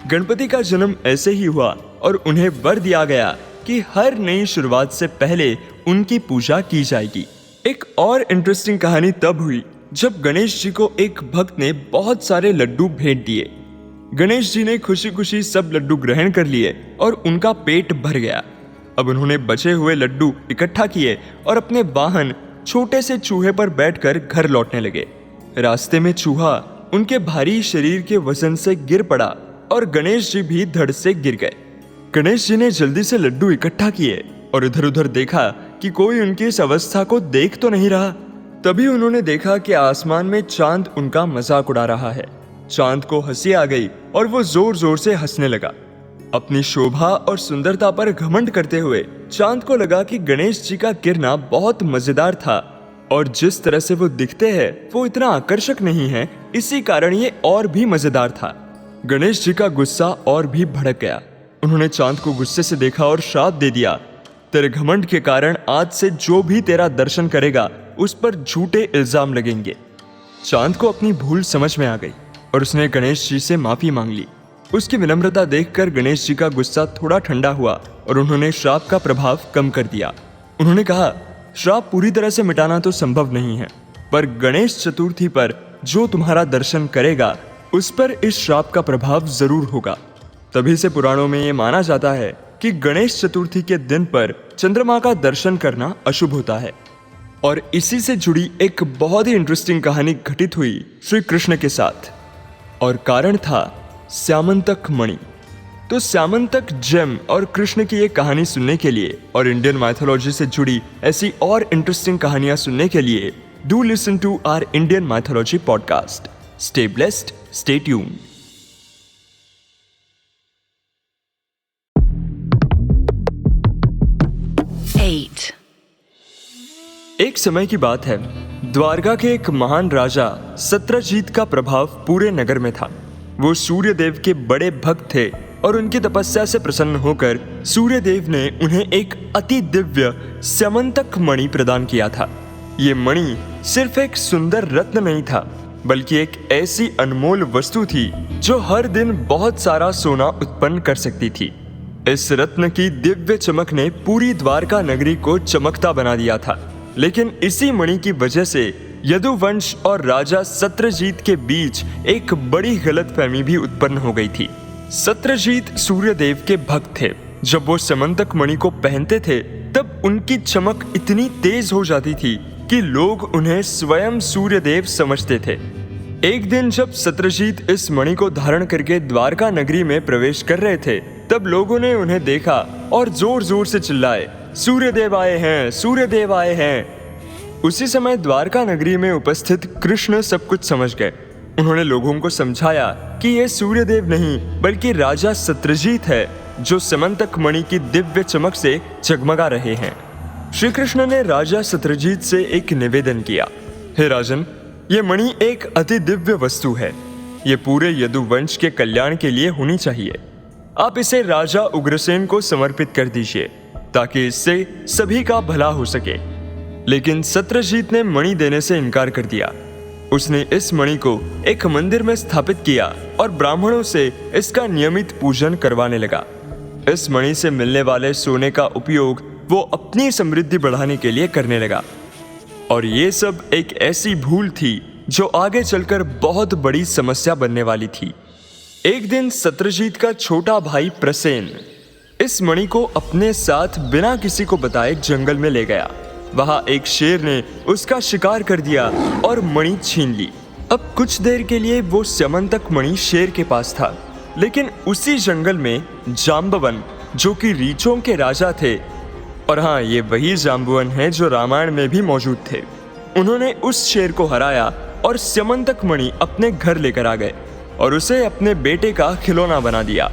S1: गणपति का जन्म ऐसे ही हुआ और उन्हें वर दिया गया कि हर नई शुरुआत से पहले उनकी पूजा की जाएगी। एक और इंटरेस्टिंग कहानी तब हुई जब गणेश जी को एक भक्त ने बहुत सारे लड्डू भेंट दिए। गणेश जी ने खुशी खुशी सब लड्डू ग्रहण कर लिए और उनका पेट भर गया। अब उन्होंने बचे हुए लड्डू इकट्ठा किए और अपने वाहन छोटे से चूहे पर बैठकर घर लौटने लगे। रास्ते में चूहा उनके भारी शरीर के वजन से गिर पड़ा और गणेश जी भी धड़ से गिर गए। गणेश जी ने जल्दी से लड्डू इकट्ठा किए और इधर उधर देखा कि कोई उनकी इस अवस्था को देख तो नहीं रहा। तभी उन्होंने देखा कि आसमान में चांद उनका मजाक उड़ा रहा है। चांद को हंसी आ गई और वो जोर जोर से हंसने लगा। अपनी शोभा और सुंदरता पर घमंड करते हुए चांद को लगा कि गणेश जी का गिरना बहुत मजेदार था और जिस तरह से वो दिखते हैं वो इतना आकर्षक नहीं है, इसी कारण ये और भी मजेदार था। गणेश जी का गुस्सा और भी भड़क गया। उन्होंने चांद को गुस्से से देखा और श्राप दे दिया, तेरे घमंड के कारण आज से जो भी तेरा दर्शन करेगा उस पर झूठे इल्जाम लगेंगे। चांद को अपनी भूल समझ में आ गई और उसने गणेश जी से माफी मांग ली। उसकी विनम्रता देखकर गणेश जी का गुस्सा थोड़ा ठंडा हुआ और उन्होंने श्राप का प्रभाव कम कर दिया। उन्होंने कहा, श्राप पूरी तरह से मिटाना तो संभव नहीं है, पर गणेश चतुर्थी पर जो तुम्हारा दर्शन करेगा उस पर इस श्राप का प्रभाव जरूर होगा। तभी से पुराणों में ये माना जाता है कि गणेश चतुर्थी के दिन पर चंद्रमा का दर्शन करना अशुभ होता है। और इसी से जुड़ी एक बहुत ही इंटरेस्टिंग कहानी घटित हुई श्री कृष्ण के साथ और कारण था स्यामंतक मणि। तो स्यामंतक जेम और कृष्ण की ये कहानी सुनने के लिए और इंडियन माइथोलॉजी से जुड़ी ऐसी और इंटरेस्टिंग कहानियां सुनने के लिए do listen to our Indian mythology podcast. Stay blessed, stay tuned. एक समय की बात है, द्वारका के एक महान राजा सत्रजीत का प्रभाव पूरे नगर में था। वो सूर्य देव के बड़े भक्त थे और उनकी तपस्या से प्रसन्न होकर सूर्य देव ने उन्हें एक अति दिव्य स्यामंतक मणि प्रदान किया था। ये मणि सिर्फ एक सुंदर रत्न नहीं था, बल्कि एक ऐसी अनमोल वस्तु थी जो हर दिन बहुत सारा सोना उत्पन्न कर सकती थी। इस रत्न की दिव्य चमक ने पूरी द्वारका नगरी को चमकता बना दिया था। लेकिन इसी मणि की वजह से यदुवंश और राजा सत्रजीत के बीच एक बड़ी गलतफहमी भी उत्पन्न हो गई थी। सत्रजीत सूर्यदेव के भक्त थे। जब वो स्यामंतक मणि को पहनते थे तब उनकी चमक इतनी तेज हो जाती थी कि लोग उन्हें स्वयं सूर्यदेव समझते थे। एक दिन जब सत्रजीत इस मणि को धारण करके द्वारका नगरी में प्रवेश कर रहे थे, तब लोगों ने उन्हें देखा और जोर जोर से चिल्लाए, सूर्यदेव आए हैं, सूर्यदेव आए हैं। उसी समय द्वारका नगरी में उपस्थित कृष्ण सब कुछ समझ गए। उन्होंने लोगों को समझाया कि ये सूर्यदेव नहीं बल्कि राजा सत्रजीत है, जो स्यामंतक मणि की दिव्य चमक से जगमगा रहे हैं। श्री कृष्ण ने राजा सत्रजीत से एक निवेदन किया, हे राजन, ये मणि एक अति दिव्य वस्तु है। ये पूरे यदुवंश के कल्याण के लिए होनी चाहिए। आप इसे राजा उग्रसेन को समर्पित कर दीजिए ताकि इससे सभी का भला हो सके। लेकिन सत्रजीत ने मणि देने से इनकार कर दिया। उसने इस मणि को एक मंदिर में स्थापित किया और ब्राह्मणों से इसका नियमित पूजन करवाने लगा। इस मणि से मिलने वाले सोने का उपयोग वो अपनी समृद्धि बढ़ाने के लिए करने लगा। और ये सब एक ऐसी भूल थी जो आगे चलकर बहुत बड़ी समस्या बनने वाली थी। एक दिन सत्रजीत का छोटा भाई प्रसेन इस मणि को अपने साथ बिना किसी को बताए जंगल में ले गया वहां एक शेर ने उसका शिकार कर दिया और मणि छीन ली। अब कुछ देर के लिए वो स्यमंतक मणि शेर के पास था, लेकिन उसी जंगल में जाम्बवन, जो कि रीछों के राजा थे, और हाँ, ये वही जाम्बवन है जो रामायण में भी मौजूद थे, उन्होंने उस शेर को हराया और स्यमंतक मणि अपने घर लेकर आ गए और उसे अपने बेटे का खिलौना बना दिया।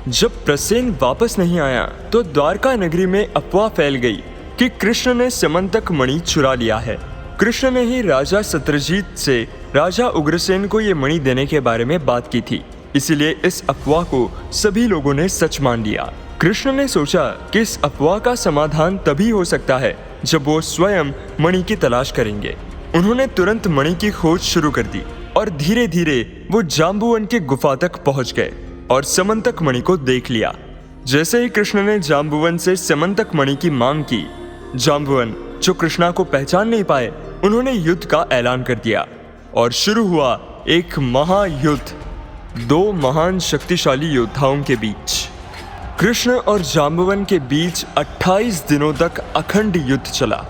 S1: जब प्रसेन वापस नहीं आया तो द्वारका नगरी में अफवाह फैल गई कि कृष्ण ने स्यमंतक मणि चुरा लिया है। कृष्ण ने ही राजा सत्यजीत से राजा उग्रसेन को ये मणि देने के बारे में बात की थी, इसीलिए इस अफवाह को सभी लोगों ने सच मान लिया। कृष्ण ने सोचा कि इस अफवाह का समाधान तभी हो सकता है जब वो स्वयं मणि की तलाश करेंगे। उन्होंने तुरंत मणि की खोज शुरू कर दी और धीरे धीरे वो जाम्बुवन की गुफा तक पहुंच गए और स्यमंतक मणि को देख लिया। जैसे ही कृष्ण ने जाम्बुवन से स्यमंतक मणि की मांग की, जाम्बुवन, जो कृष्णा को पहचान नहीं पाए, उन्होंने युद्ध का ऐलान कर दिया और शुरू हुआ एक महायुद्ध दो महान शक्तिशाली योद्धाओं के बीच। कृष्ण और जाम्बुवन के बीच 28 दिनों तक अखंड युद्ध चला।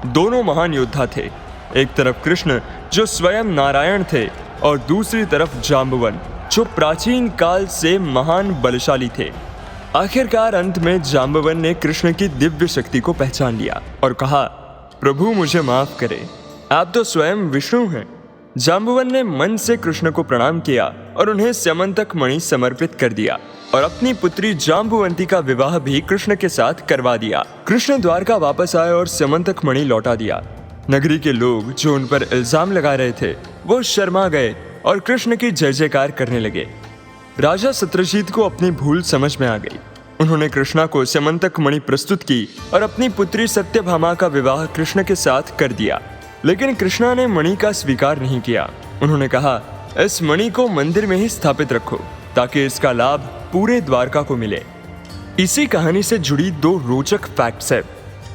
S1: दोनों महान योद्धा थे, एक तरफ कृष्ण जो स्वयं नारायण थे और दूसरी तरफ जाम्बुवन जो प्राचीन काल से महान बलशाली थे। आखिरकार अंत में जाम्बुवन ने कृष्ण की दिव्य शक्ति को पहचान लिया और कहा, प्रभु मुझे माफ करें, आप तो स्वयं विष्णु हैं। जाम्बुवन ने मन से कृष्ण को प्रणाम किया और उन्हें स्यमंतक मणि समर्पित कर दिया और अपनी पुत्री जाम्बुवंती का विवाह भी कृष्ण के साथ करवा दिया। कृष्ण द्वारका वापस आए और स्यमंतक मणि लौटा दिया। नगरी के लोग जो उन पर इल्जाम लगा रहे थे वो शर्मा गए और कृष्ण की जय जयकार करने लगे। राजा सत्यजीत को अपनी भूल समझ में आ गई। उन्होंने कृष्णा को स्यमंतक मणि प्रस्तुत की और अपनी पुत्री सत्यभामा का विवाह कृष्ण के साथ कर दिया, लेकिन कृष्णा ने मणि का स्वीकार नहीं किया। उन्होंने कहा, इस मणि को मंदिर में ही स्थापित रखो ताकि इसका लाभ पूरे द्वारका को मिले। इसी कहानी से जुड़ी दो रोचक फैक्ट्स है।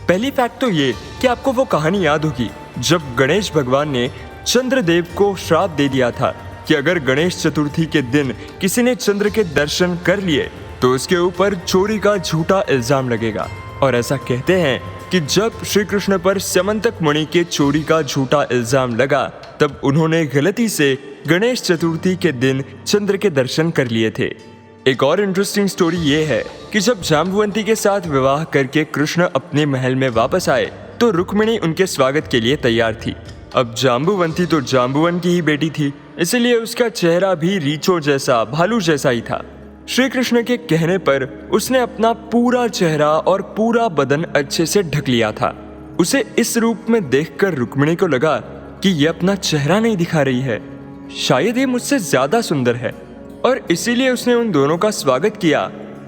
S1: पहली फैक्ट तो ये कि आपको वो कहानी याद होगी जब गणेश भगवान ने चंद्रदेव को श्राप दे दिया था कि अगर गणेश चतुर्थी के दिन किसी ने चंद्र के दर्शन कर लिए तो उसके ऊपर चोरी का झूठा इल्जाम लगेगा। और ऐसा कहते हैं कि जब श्री कृष्ण पर स्यमंतक मणि के चोरी का झूठा इल्जाम लगा तब उन्होंने गलती से गणेश चतुर्थी के दिन चंद्र के दर्शन कर लिए थे। एक और इंटरेस्टिंग स्टोरी ये है कि जब जाम्बुवंती के साथ विवाह करके कृष्ण अपने महल में वापस आए तो रुक्मिणी उनके स्वागत के लिए तैयार थी। अब जाम्बुवंती तो जाम्बुवन की ही बेटी थी, इसलिए उसका चेहरा भी रीछों जैसा, भालू जैसा ही था। श्री कृष्ण के कहने पर उसने अपना पूरा चेहरा और पूरा बदन अच्छे से ढक लिया था। उसे इस रूप में देखकर रुक्मिणी को लगा कि ये अपना चेहरा नहीं दिखा रही है, शायद ये मुझसे ज्यादा सुंदर है, और इसीलिए उसने उन दोनों का स्वागत किया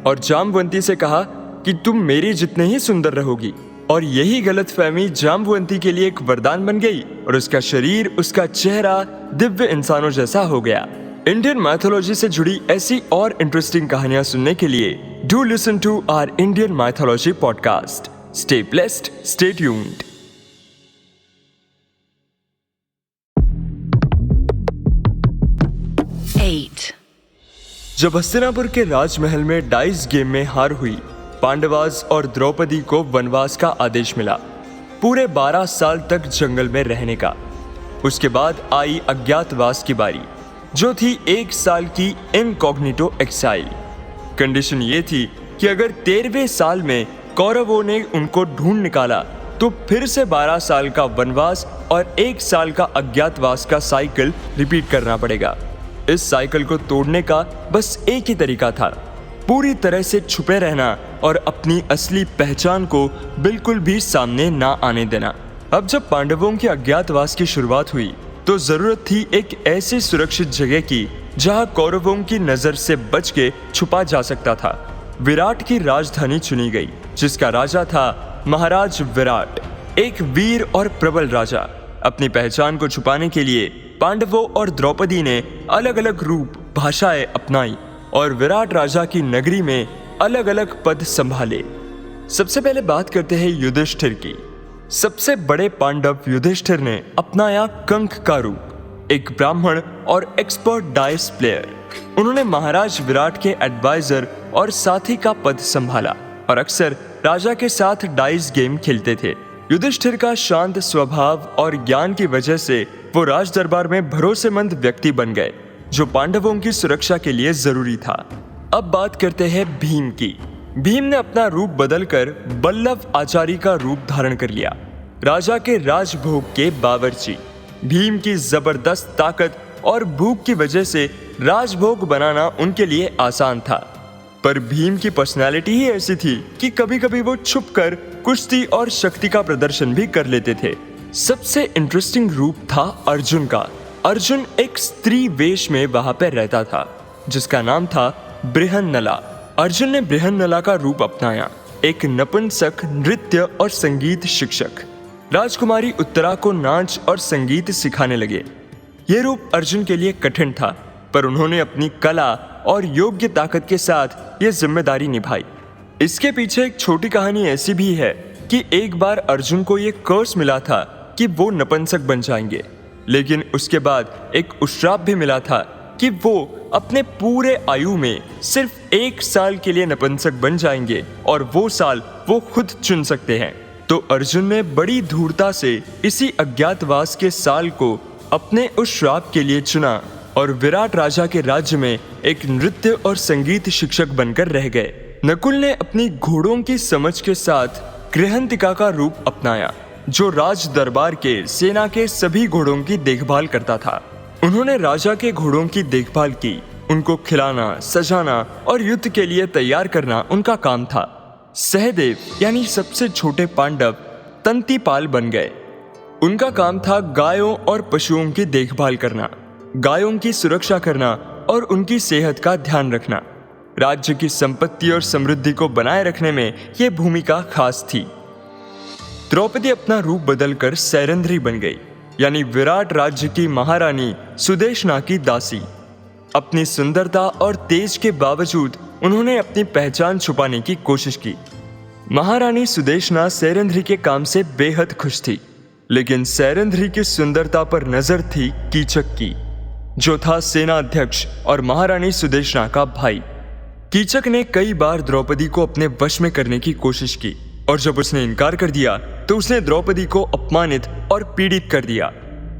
S1: और जाम्बुवंती से कहा कि तुम मेरी जितने ही सुंदर रहोगी। और यही गलतफहमी जाम्बुवंती के लिए एक वरदान बन गई और उसका शरीर, उसका चेहरा दिव्य इंसानों जैसा हो गया। इंडियन माइथोलॉजी से जुड़ी ऐसी और इंटरेस्टिंग कहानियां सुनने के लिए do listen to our Indian mythology podcast. Stay blessed, stay tuned. जब हस्तिनापुर के राजमहल में डाइस गेम में हार हुई, पांडवास और द्रौपदी को वनवास का आदेश मिला, पूरे 12 साल तक जंगल में रहने का। उसके बाद आई अज्ञातवास की बारी, जो थी 1 साल की इनकॉग्निटो एक्साइल। कंडीशन ये थी कि अगर 13वें साल में कौरवों ने उनको ढूंढ निकाला तो फिर से 12 साल का वनवास और 1 साल का अज्ञातवास का साइकिल रिपीट करना पड़ेगा। इस साइकिल को तोड़ने का बस एक ही तरीका था, पूरी तरह से छुपे रहना और अपनी असली पहचान को बिल्कुल भी सामने ना आने देना। अब जब पांडवों के अज्ञातवास की शुरुआत हुई तो जरूरत थी एक ऐसी सुरक्षित जगह की जहां कौरवों की नजर से बच के छुपा जा सकता था। विराट की राजधानी चुनी गई, जिसका राजा था महाराज विराट, एक वीर और प्रबल राजा। अपनी पहचान को छुपाने के लिए पांडवों और द्रौपदी ने अलग अलग रूप, भाषाएं अपनाई और विराट राजा की नगरी में अलग अलग पद संभाले। सबसे पहले बात करते हैं युधिष्ठिर की। सबसे बड़े पांडव युधिष्ठिर ने अपनाया कंक का रूप, एक ब्राह्मण और एक्सपर्ट डाइस प्लेयर। उन्होंने महाराज विराट के एडवाइजर और साथी का पद संभाला और अक्सर राजा के साथ डाइस गेम खेलते थे। युधिष्ठिर का शांत स्वभाव और ज्ञान की वजह से वो राज दरबार में भरोसेमंद व्यक्ति बन गए, जो पांडवों की सुरक्षा के लिए जरूरी था। अब बात करते हैं भीम की। भीम ने अपना रूप बदलकर बल्लभ आचारी का रूप धारण कर लिया, राजा के राजभोग के बावर्ची। भीम की जबरदस्त ताकत और भूख की वजह से राजभोग बनाना उनके लिए आसान था, पर भीम की पर्सनालिटी ही ऐसी थी कि कभी कभी वो छुपकर कुश्ती और शक्ति का प्रदर्शन भी कर लेते थे। सबसे इंटरेस्टिंग रूप था अर्जुन का। अर्जुन एक स्त्री वेश में वहां पर रहता था, जिसका नाम था बृहन्नला। अर्जुन ने बृहन्नला का रूप अपनाया, एक नपुंसक नृत्य और संगीत शिक्षक। राजकुमारी उत्तरा को नाच और संगीत सिखाने लगे। ये रूप अर्जुन के लिए कठिन था, पर उन्होंने अपनी कला और योग्य ताकत के साथ ये जिम्मेदारी निभाई। इसके पीछे एक छोटी कहानी ऐसी भी है कि एक बार अर्जुन को ये कर्स मिला था कि वो नपुंसक बन जाएंगे, लेकिन उसके बाद एक उश्राप भी मिला था कि वो अपने पूरे आयु में सिर्फ 1 साल के लिए नपुंसक बन जाएंगे और वो साल वो खुद चुन सकते हैं। तो अर्जुन ने बड़ी धूर्तता से इसी अज्ञातवास के साल को अपने उस श्राप के लिए चुना और विराट राजा के राज्य में एक नृत्य और संगीत शिक्षक बनकर रह गए। नकुल ने अपनी घोड़ों की समझ के साथ गृहंतिका का रूप अपनाया, जो राज दरबार के सेना के सभी घोड़ों की देखभाल करता था। उन्होंने राजा के घोड़ों की देखभाल की, उनको खिलाना, सजाना और युद्ध के लिए तैयार करना उनका काम था। सहदेव यानी सबसे छोटे पांडव तंतीपाल बन गए। उनका काम था गायों और पशुओं की देखभाल करना, गायों की सुरक्षा करना और उनकी सेहत का ध्यान रखना। राज्य की संपत्ति और समृद्धि को बनाए रखने में यह भूमिका खास थी। द्रौपदी अपना रूप बदलकर सैरंध्री बन गई, यानी विराट राज्य की महारानी सुदेशना की दासी। अपनी सुंदरता और तेज के बावजूद उन्होंने अपनी पहचान छुपाने की कोशिश की। महारानी सुदेशना सैरंध्री के काम से बेहद खुश थी, लेकिन सैरंध्री की सुंदरता पर नजर थी कीचक की, जो था सेना अध्यक्ष और महारानी सुदेशना का भाई। कीचक ने कई बार द्रौपदी को अपने वश में करने की कोशिश की, और जब उसने इनकार कर दिया तो उसने द्रौपदी को अपमानित और पीड़ित कर दिया।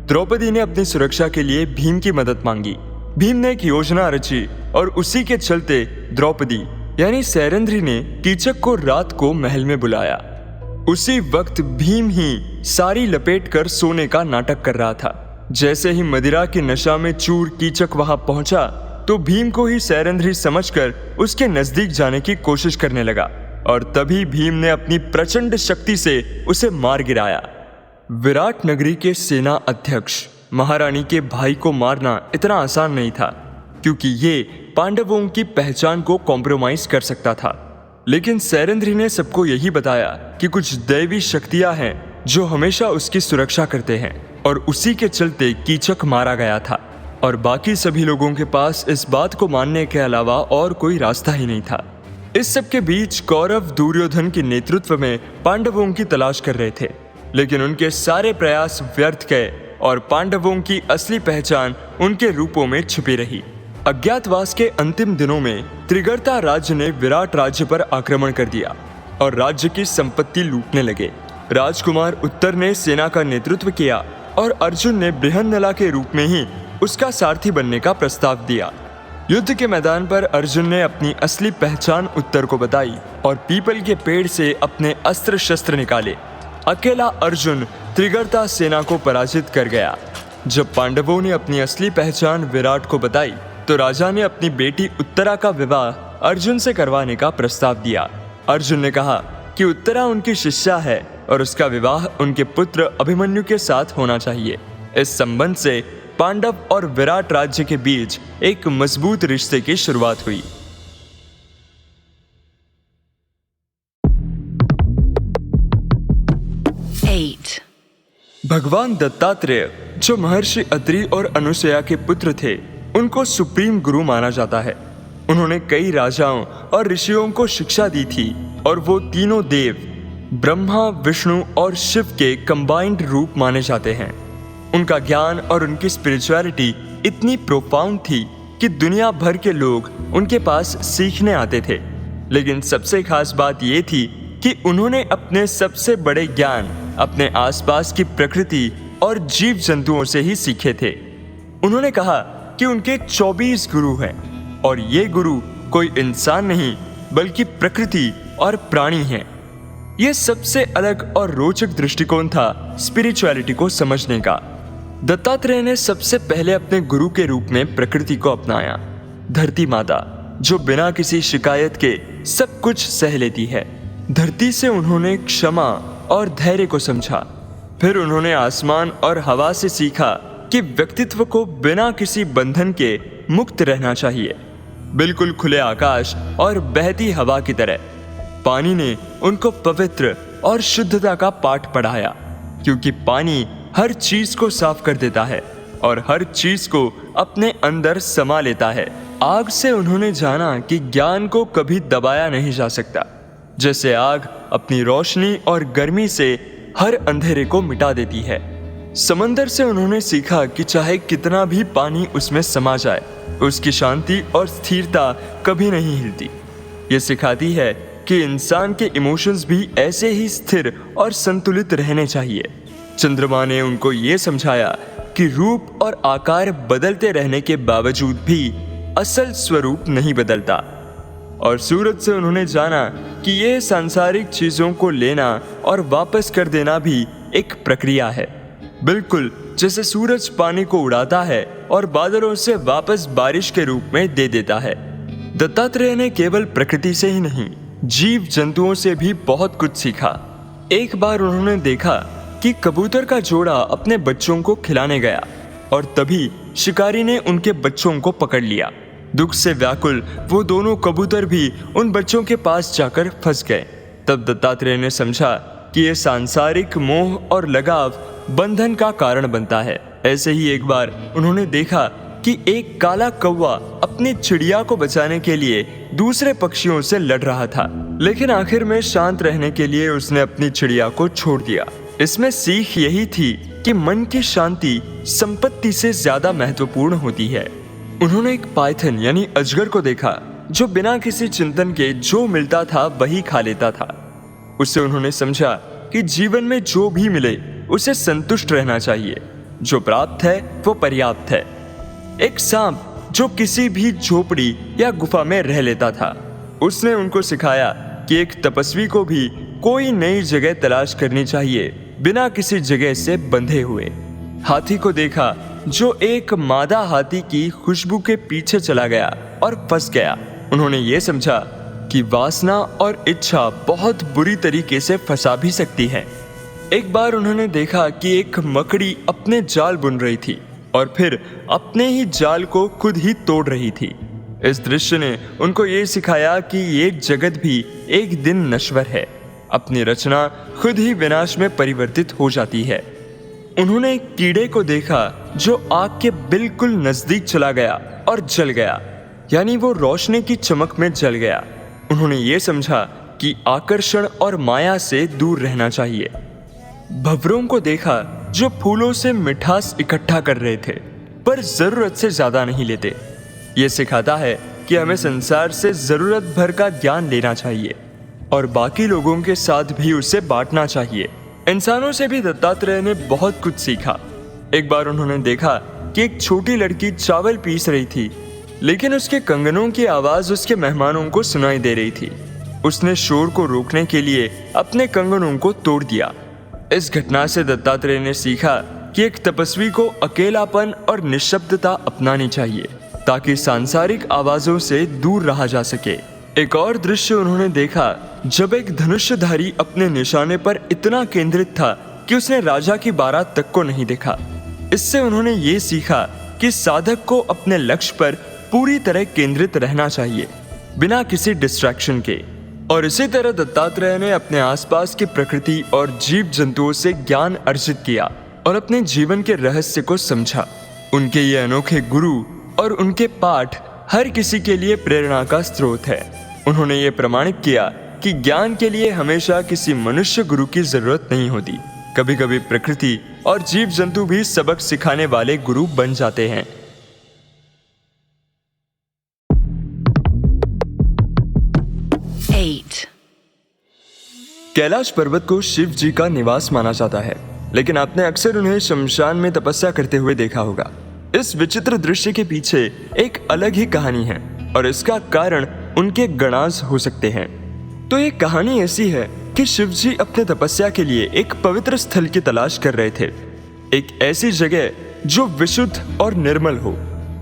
S1: द्रौपदी ने अपनी सुरक्षा के लिए भीम की मदद मांगी। भीम ने एक योजना रची और उसी के चलते द्रौपदी यानी सैरंध्री ने कीचक को रात को महल में बुलाया। उसी वक्त भीम ही सारी लपेट कर सोने का नाटक कर रहा था। जैसे ही मदिरा की नशा में चूर कीचक वहां पहुंचा तो भीम को ही सैरंध्री समझकर उसके नजदीक जाने की कोशिश करने लगा, और तभी भीम ने अपनी प्रचंड शक्ति से उसे मार गिराया। विराट नगरी के सेना अध्यक्ष महारानी के भाई को मारना इतना आसान नहीं था, क्योंकि ये पांडवों की पहचान को कॉम्प्रोमाइज कर सकता था। लेकिन सैरंध्री ने सबको यही बताया कि कुछ दैवी शक्तियां हैं जो हमेशा उसकी सुरक्षा करते हैं, और उसी के चलते कीचक मारा गया था। और बाकी सभी लोगों के पास इस बात को मानने के अलावा और कोई रास्ता ही नहीं था। इस सब के बीच कौरव दुर्योधन के नेतृत्व में पांडवों की तलाश कर रहे थे, लेकिन उनके सारे प्रयास व्यर्थ गए और पांडवों की असली पहचान उनके रूपों में छिपी रही। अज्ञातवास के अंतिम दिनों में त्रिगर्ता राज्य ने विराट राज्य पर आक्रमण कर दिया और राज्य की संपत्ति लूटने लगे। राजकुमार उत्तर ने सेना का नेतृत्व किया और अर्जुन ने बृहन्नला के रूप में ही उसका सारथी बनने का प्रस्ताव दिया। युद्ध के मैदान पर अर्जुन ने अपनी असली पहचान उत्तर को बताई और पीपल के पेड़ से अपने अस्त्र शस्त्र निकाले। अकेला अर्जुन त्रिगर्ता सेना को पराजित कर गया। जब पांडवों ने अपनी असली पहचान विराट को बताई तो राजा ने अपनी बेटी उत्तरा का विवाह अर्जुन से करवाने का प्रस्ताव दिया। अर्जुन ने कहा कि उत्तरा उनकी शिष्या है और उसका विवाह उनके पुत्र अभिमन्यु के साथ होना चाहिए। इस संबंध से पांडव और विराट राज्य के बीच एक मजबूत रिश्ते की शुरुआत हुई। भगवान दत्तात्रेय, जो महर्षि अत्रि और अनुसुया के पुत्र थे, उनको सुप्रीम गुरु माना जाता है। उन्होंने कई राजाओं और ऋषियों को शिक्षा दी थी और वो तीनों देव ब्रह्मा, विष्णु और शिव के कंबाइंड रूप माने जाते हैं। उनका ज्ञान और उनकी स्पिरिचुअलिटी इतनी प्रोफाउंड थी कि दुनिया भर के लोग उनके पास सीखने आते थे। लेकिन सबसे खास बात ये थी कि उन्होंने अपने सबसे बड़े ज्ञान अपने आसपास की प्रकृति और जीव जंतुओं से ही सीखे थे। उन्होंने कहा कि उनके 24 गुरु हैं और ये गुरु कोई इंसान नहीं बल्कि प्रकृति और प्राणी हैं। यह सबसे अलग और रोचक दृष्टिकोण था स्पिरिचुअलिटी को समझने का। दत्तात्रेय ने सबसे पहले अपने गुरु के रूप में प्रकृति को अपनाया, धरती माता जो बिना किसी शिकायत के सब कुछ सह लेती है। धरती से उन्होंने क्षमा और धैर्य को समझा। फिर उन्होंने आसमान और हवा से सीखा कि व्यक्तित्व को बिना किसी बंधन के मुक्त रहना चाहिए, बिल्कुल खुले आकाश और बहती हवा की तरह। पानी ने उनको पवित्र और शुद्धता का पाठ पढ़ाया, क्योंकि पानी हर चीज को साफ कर देता है और हर चीज को अपने अंदर समा लेता है। आग से उन्होंने जाना कि ज्ञान को कभी दबाया नहीं जा सकता। जैसे आग अपनी रोशनी और गर्मी से हर अंधेरे को मिटा देती है। समंदर से उन्होंने सीखा कि चाहे कितना भी पानी उसमें समा जाए, उसकी शांति और स्थिरता कभी नहीं हिलती। ये सिखाती है कि इंसान के इमोशंस भी ऐसे ही स्थिर और संतुलित रहने चाहिए। चंद्रमा ने उनको ये समझाया कि रूप और आकार बदलते रहने के बावजूद भी असल स्वरूप नहीं बदलता। और सूरज से उन्होंने जाना कि ये सांसारिक चीजों को लेना और वापस कर देना भी एक प्रक्रिया है, बिल्कुल जैसे सूरज पानी को उड़ाता है और बादलों से वापस बारिश के रूप में दे देता है। दत्तात्रेय ने केवल प्रकृति से ही नहीं, जीव जंतुओं से भी बहुत कुछ सीखा। एक बार उन्होंने देखा कि कबूतर का जोड़ा अपने बच्चों को खिलाने गया और तभी शिकारी ने उनके बच्चों को पकड़ लिया। दुख से व्याकुल वो दोनों कबूतर भी उन बच्चों के पास जाकर फंस गए। तब दत्तात्रेय ने समझा कि ये सांसारिक मोह और लगाव बंधन का कारण बनता है। ऐसे ही एक बार उन्होंने देखा कि एक काला कौवा अपनी चिड़िया को बचाने के लिए दूसरे पक्षियों से लड़ रहा था, लेकिन आखिर में शांत रहने के लिए उसने अपनी चिड़िया को छोड़ दिया। इसमें सीख यही थी कि मन की शांति संपत्ति से ज्यादा महत्वपूर्ण होती है। उन्होंने एक पाइथन यानी अजगर को देखा जो बिना किसी चिंतन के जो मिलता था वही खा लेता था। उससे उन्होंने समझा कि जीवन में जो भी मिले उसे संतुष्ट रहना चाहिए, जो प्राप्त है वो पर्याप्त है। एक सांप जो किसी भी झोपड़ी या गुफा में रह लेता था, उसने उनको सिखाया कि एक तपस्वी को भी कोई नई जगह तलाश करनी चाहिए बिना किसी जगह से बंधे हुए। हाथी को देखा जो एक मादा हाथी की खुशबू के पीछे चला गया और फंस गया। उन्होंने ये समझा कि वासना और इच्छा बहुत बुरी तरीके से फंसा भी सकती है। एक बार उन्होंने देखा कि एक मकड़ी अपने जाल बुन रही थी और फिर अपने ही जाल को खुद ही तोड़ रही थी। इस दृश्य ने उनको ये सिखाया कि ये जगत भी एक दिन नश्वर है, अपनी रचना खुद ही विनाश में परिवर्तित हो जाती है। उन्होंने एक कीड़े को देखा जो आग के बिल्कुल नजदीक चला गया और जल गया, यानी वो रोशनी की चमक में जल गया। उन्होंने ये समझा कि आकर्षण और माया से दूर रहना चाहिए। भंवरों को देखा जो फूलों से मिठास इकट्ठा कर रहे थे पर जरूरत से ज्यादा नहीं लेते। ये सिखाता है कि हमें संसार से जरूरत भर का ज्ञान लेना चाहिए और बाकी लोगों के साथ भी उसे बांटना चाहिए। इंसानों से भी दत्तात्रेय ने बहुत कुछ सीखा। एक बार उन्होंने देखा कि एक छोटी लड़की चावल पीस रही थी, लेकिन उसके कंगनों की आवाज उसके मेहमानों को सुनाई दे रही थी। उसने शोर को रोकने के लिए अपने कंगनों को तोड़ दिया। इस घटना से दत्तात्रेय ने सीखा कि एक तपस्वी को अकेलापन और निशब्दता अपनानी चाहिए ताकि सांसारिक आवाजों से दूर रहा जा सके। एक और दृश्य उन्होंने देखा जब एक धनुष्यधारी अपने निशाने पर इतना केंद्रित था कि उसने राजा की बारात तक को नहीं देखा। इससे उन्होंने ये सीखा कि साधक को अपने लक्ष्य पर पूरी तरह केंद्रित रहना चाहिए बिना किसी डिस्ट्रैक्शन के। और इसी तरह दत्तात्रेय ने अपने आसपास की प्रकृति और जीव जंतुओं से ज्ञान अर्जित किया और अपने जीवन के रहस्य को समझा। उनके ये अनोखे गुरु और उनके पाठ हर किसी के लिए प्रेरणा का स्रोत है। उन्होंने ये प्रमाणित किया कि ज्ञान के लिए हमेशा किसी मनुष्य गुरु की जरूरत नहीं होती। कभी कभी प्रकृति और जीव जंतु भी सबक सिखाने वाले गुरु बन जाते हैं। कैलाश पर्वत को शिव जी का निवास माना जाता है, लेकिन आपने अक्सर उन्हें शमशान में तपस्या करते हुए देखा होगा। इस विचित्र दृश्य के पीछे एक अलग ही कहानी है और इसका कारण उनके गणास हो सकते हैं। तो ये कहानी ऐसी है कि शिव जी अपने तपस्या के लिए एक पवित्र स्थल की तलाश कर रहे थे, एक ऐसी जगह जो विशुद्ध और निर्मल हो।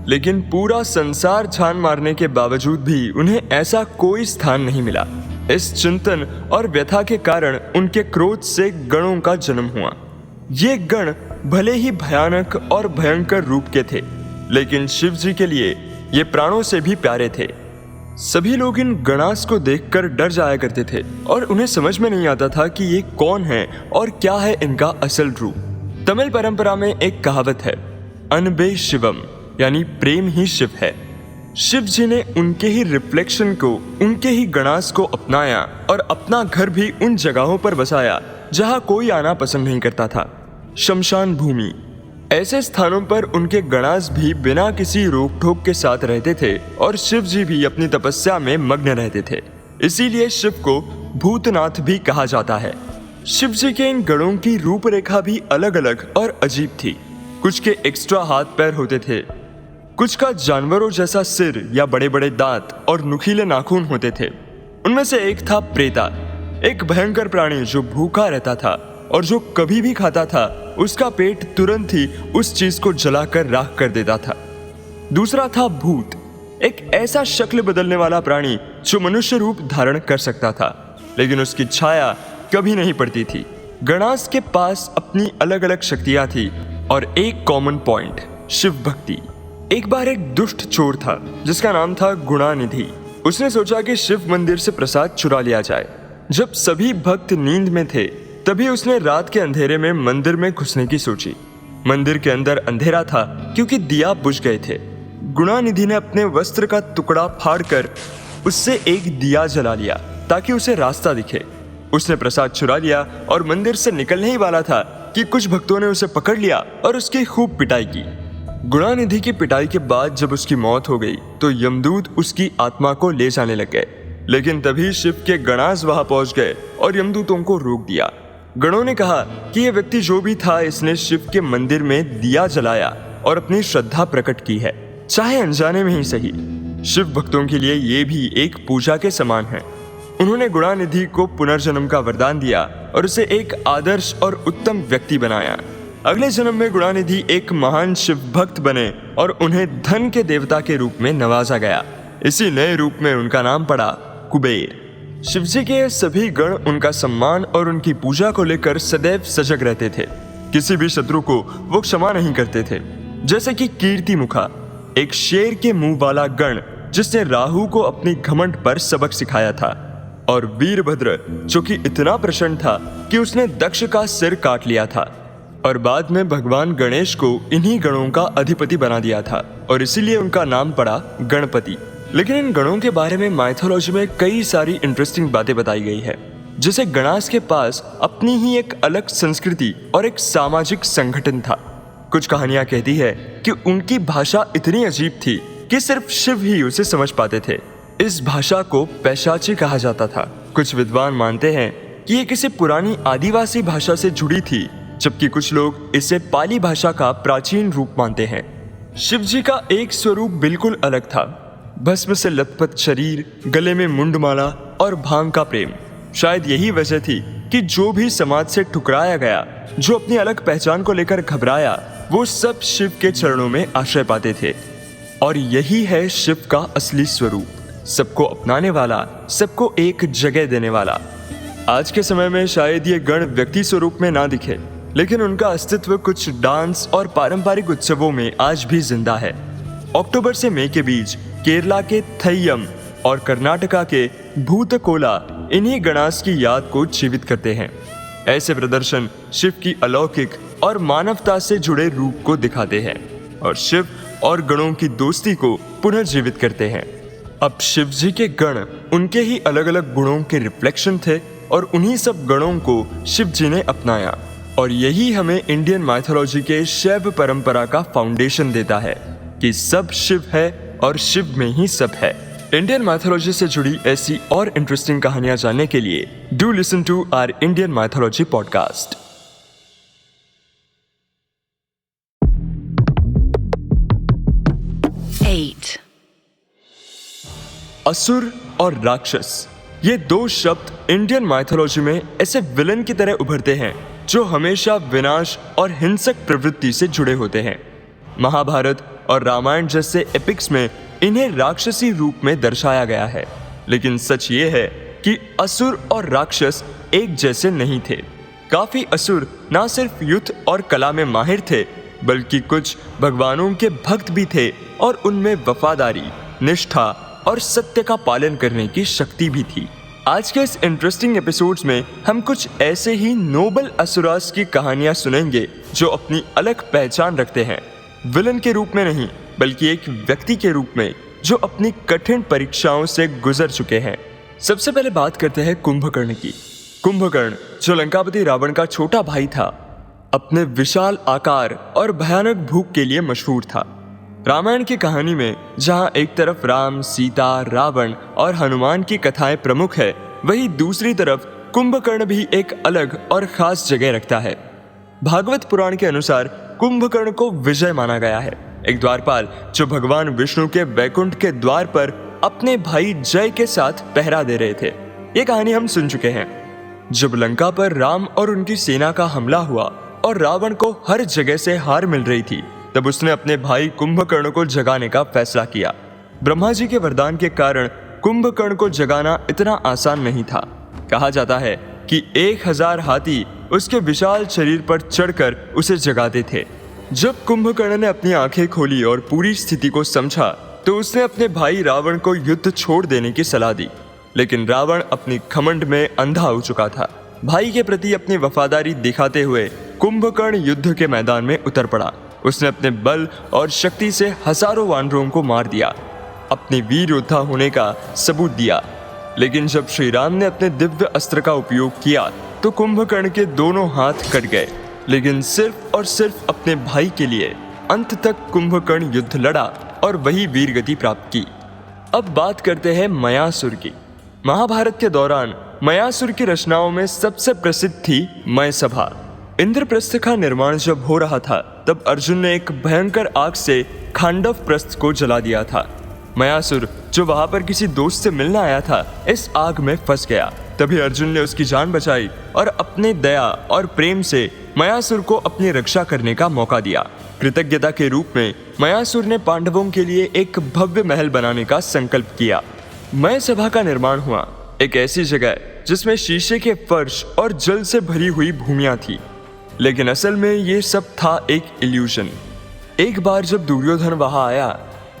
S1: लेकिन पूरा संसार छान मारने के बावजूद भी उन्हें ऐसा कोई स्थान नहीं मिला। इस चिंतन और व्यथा के कारण उनके क्रोध से गणों का जन्म हुआ। ये गण भले ही भयानक और भयंकर रूप के थे, लेकिन शिव जी के लिए ये प्राणों से भी प्यारे थे। सभी लोग इन गणास को देखकर डर जाया करते थे और उन्हें समझ में नहीं आता था कि ये कौन है और क्या है इनका असल रूप। तमिल परंपरा में एक कहावत है, अनबे शिवम, यानी प्रेम ही शिव है। शिव जी ने उनके ही रिफ्लेक्शन को, उनके ही गणास को अपनाया और अपना घर भी उन जगहों पर बसाया जहां कोई आना पसंद नहीं करता था। शमशान भूमि, ऐसे स्थानों पर उनके गणास भी बिना किसी रोक टोक के साथ रहते थे और शिव जी भी अपनी तपस्या में मग्न रहते थे। इसीलिए शिव को भूतनाथ भी कहा जाता है। शिव जी के इन गणों की रूपरेखा भी अलग अलग और अजीब थी। कुछ के एक्स्ट्रा हाथ पैर होते थे, कुछ का जानवरों जैसा सिर या बड़े बड़े दांत और नुकीले नाखून होते थे। उनमें से एक था प्रेता, एक भयंकर प्राणी जो भूखा रहता था और जो कभी भी खाता था उसका पेट तुरंत ही उस चीज को जलाकर राख कर देता था। दूसरा था भूत, एक ऐसा शक्ल बदलने वाला प्राणी जो मनुष्य रूप धारण कर सकता था, लेकिन उसकी छाया कभी नहीं पड़ती थी। गणास के पास अपनी अलग अलग शक्तियां थी और एक कॉमन पॉइंट, शिव भक्ति। एक बार एक दुष्ट चोर था जिसका नाम था गुणानिधि। उसने सोचा कि शिव मंदिर से प्रसाद चुरा लिया जाए। जब सभी भक्त नींद में थे तभी उसने रात के अंधेरे में मंदिर में घुसने की सोची। मंदिर के अंदर अंधेरा था क्योंकि दिया बुझ गए थे। गुणानिधि ने अपने वस्त्र का टुकड़ा फाड़कर उससे एक दिया जला लिया ताकि उसे रास्ता दिखे। उसने प्रसाद चुरा लिया और मंदिर से निकलने ही वाला था कि कुछ भक्तों ने उसे पकड़ लिया और उसकी खूब पिटाई की। गुणानिधि की पिटाई के बाद जब उसकी मौत हो गई तो यमदूत उसकी आत्मा को ले जाने लग गए, लेकिन तभी शिव के गणास वहां पहुंच गए और यमदूतों को रोक दिया। गणों ने कहा कि यह व्यक्ति जो भी था, इसने शिव के मंदिर में दिया जलाया और अपनी श्रद्धा प्रकट की है, चाहे अनजाने में ही सही। शिव भक्तों के लिए ये भी एक पूजा के समान है। उन्होंने गुणानिधि को पुनर्जन्म का वरदान दिया और उसे एक आदर्श और उत्तम व्यक्ति बनाया। अगले जन्म में गुणानिधि एक महान शिव भक्त बने और उन्हें धन के देवता के रूप में नवाजा गया। इसी नए रूप में उनका नाम पड़ा कुबेर। शिवजी के सभी गण उनका सम्मान और उनकी पूजा को लेकर सदैव सजग रहते थे। किसी भी शत्रु को वो क्षमा नहीं करते थे। जैसे कि कीर्तिमुखा, एक शेर के मुंह वाला गण जिसने राहु को अपनी घमंड पर सबक सिखाया था, और वीरभद्र जो कि इतना प्रसन्न था कि उसने दक्ष का सिर काट लिया था और बाद में भगवान गणेश को इन्हीं गणों का अधिपति बना दिया था और इसीलिए उनका नाम पड़ा गणपति। लेकिन इन गणों के बारे में माइथोलॉजी में कई सारी इंटरेस्टिंग बातें बताई गई है। जैसे गणास के पास अपनी ही एक अलग संस्कृति और एक सामाजिक संगठन था। कुछ कहानियां कहती है कि उनकी भाषा इतनी अजीब थी कि सिर्फ शिव ही उसे समझ पाते थे। इस भाषा को पैशाची कहा जाता था। कुछ विद्वान मानते हैं कि ये किसी पुरानी आदिवासी भाषा से जुड़ी थी, जबकि कुछ लोग इसे पाली भाषा का प्राचीन रूप मानते हैं। शिव जी का एक स्वरूप बिल्कुल अलग था। भस्म से लथपथ शरीर, गले में मुंडमाला और भांग का प्रेम। शायद यही वजह थी कि जो भी समाज से ठुकराया गया, जो अपनी अलग पहचान को लेकर घबराया, वो सब शिव के चरणों में आश्रय पाते थे। और यही है शिव का असली स्वरूप, सबको अपनाने वाला, सबको एक जगह देने वाला। आज के समय में शायद ये गण व्यक्ति स्वरूप में ना दिखे, लेकिन उनका अस्तित्व कुछ डांस और पारंपरिक उत्सवों में आज भी जिंदा है। अक्टूबर से मई के बीच केरला के थैयम और कर्नाटका के भूतकोला इन्हीं गणास की याद को जीवित करते हैं। ऐसे प्रदर्शन शिव की अलौकिक और मानवता से जुड़े रूप को दिखाते हैं और शिव और गणों की दोस्ती को पुनर्जीवित करते हैं। अब शिव जी के गण उनके ही अलग अलग गुणों के रिफ्लेक्शन थे और उन्हीं सब गणों को शिव जी ने अपनाया, और यही हमें इंडियन माइथोलॉजी के शैव परंपरा का फाउंडेशन देता है कि सब शिव है और शिव में ही सब है। इंडियन माइथोलॉजी से जुड़ी ऐसी और इंटरेस्टिंग कहानियां जानने के लिए do listen to our Indian mythology podcast. असुर और राक्षस, ये दो शब्द इंडियन माइथोलॉजी में ऐसे विलन की तरह उभरते हैं जो हमेशा विनाश और हिंसक प्रवृत्ति से जुड़े होते हैं। महाभारत और रामायण जैसे एपिक्स में इन्हें राक्षसी रूप में दर्शाया गया है, लेकिन सच ये है कि असुर और राक्षस एक जैसे नहीं थे। काफी असुर ना सिर्फ युद्ध और कला में माहिर थे, बल्कि कुछ भगवानों के भक्त भी थे और उनमें वफादारी, निष्ठा और सत्य का पालन करने की शक्ति भी थी। आज के इस इंटरेस्टिंग एपिसोड्स में हम कुछ ऐसे ही नोबल असुरास की कहानियां सुनेंगे जो अपनी अलग पहचान रखते हैं, विलन के रूप में नहीं बल्कि एक व्यक्ति के रूप में जो अपनी कठिन परीक्षाओं से गुजर चुके हैं। सबसे पहले बात करते हैं कुंभकर्ण की। कुंभकर्ण, जो लंकापति रावण का छोटा भाई था, अपने विशाल आकार और भयानक भूख के लिए मशहूर था। रामायण की कहानी में जहां एक तरफ राम, सीता, रावण और हनुमान की कथाएं प्रमुख है, वहीं दूसरी तरफ कुंभकर्ण भी एक अलग और खास जगह रखता है। भागवत पुराण के अनुसार कुंभकर्ण को विजय माना गया है, एक द्वारपाल जो भगवान विष्णु के वैकुंठ के द्वार पर अपने भाई जय के साथ पहरा दे रहे थे। ये कहानी हम सुन चुके हैं। जब लंका पर राम और उनकी सेना का हमला हुआ और रावण को हर जगह से हार मिल रही थी, तब उसने अपने भाई कुंभकर्ण को जगाने का फैसला किया। ब्रह्मा जी के वरदान के कारण कुंभकर्ण को जगाना इतना आसान नहीं था। कहा जाता है कि 1000 हाथी उसके विशाल शरीर पर चढ़कर उसे जगाते थे। जब कुंभकर्ण ने अपनी आंखें खोली और पूरी स्थिति को समझा, तो उसने अपने भाई रावण को युद्ध छोड़ देने की सलाह दी, लेकिन रावण अपनी घमंड में अंधा हो चुका था। भाई के प्रति अपनी वफादारी दिखाते हुए कुंभकर्ण युद्ध के मैदान में उतर पड़ा। उसने अपने बल और शक्ति से हजारों वानरों को मार दिया, अपने वीर योद्धा होने का सबूत दिया। लेकिन जब श्री राम ने अपने दिव्य अस्त्र का उपयोग किया तो कुंभकर्ण के दोनों हाथ कट गए, लेकिन सिर्फ और सिर्फ अपने भाई के लिए अंत तक कुंभकर्ण युद्ध लड़ा और वही वीरगति प्राप्त की। अब बात करते हैं मयासुर की। महाभारत के दौरान मयासुर की रचनाओं में सबसे प्रसिद्ध थी मय सभा। इंद्रप्रस्थ का निर्माण जब हो रहा था, तब अर्जुन ने एक भयंकर आग से खांडव प्रस्थ को जला दिया था। मयासुर, जो वहां पर किसी दोस्त से मिलने आया था, इस आग में फंस गया। तभी अर्जुन ने उसकी जान बचाई और अपने दया और प्रेम से मयासुर को अपनी रक्षा करने का मौका दिया। कृतज्ञता के रूप में मयासुर ने पांडवों के लिए एक भव्य महल बनाने का संकल्प किया। मय सभा का निर्माण हुआ, एक ऐसी जगह जिसमें शीशे के फर्श और जल से भरी हुई भूमियां थी। लेकिन असल में ये सब था एक इल्यूजन। एक बार जब दुर्योधन वहां आया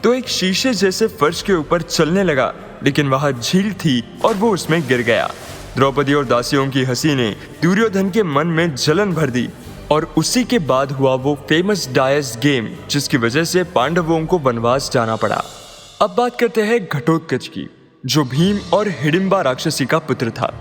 S1: तो एक शीशे जैसे फर्श के ऊपर चलने लगा, लेकिन वहां झील थी और वो उसमें गिर गया। द्रौपदी और दासियों की हंसी ने दुर्योधन के मन में जलन भर दी और उसी के बाद हुआ वो फेमस डायस गेम, जिसकी वजह से पांडवों को वनवास जाना पड़ा। अब बात करते हैं घटोत्कच की, जो भीम और हिडिंबा राक्षसी का पुत्र था।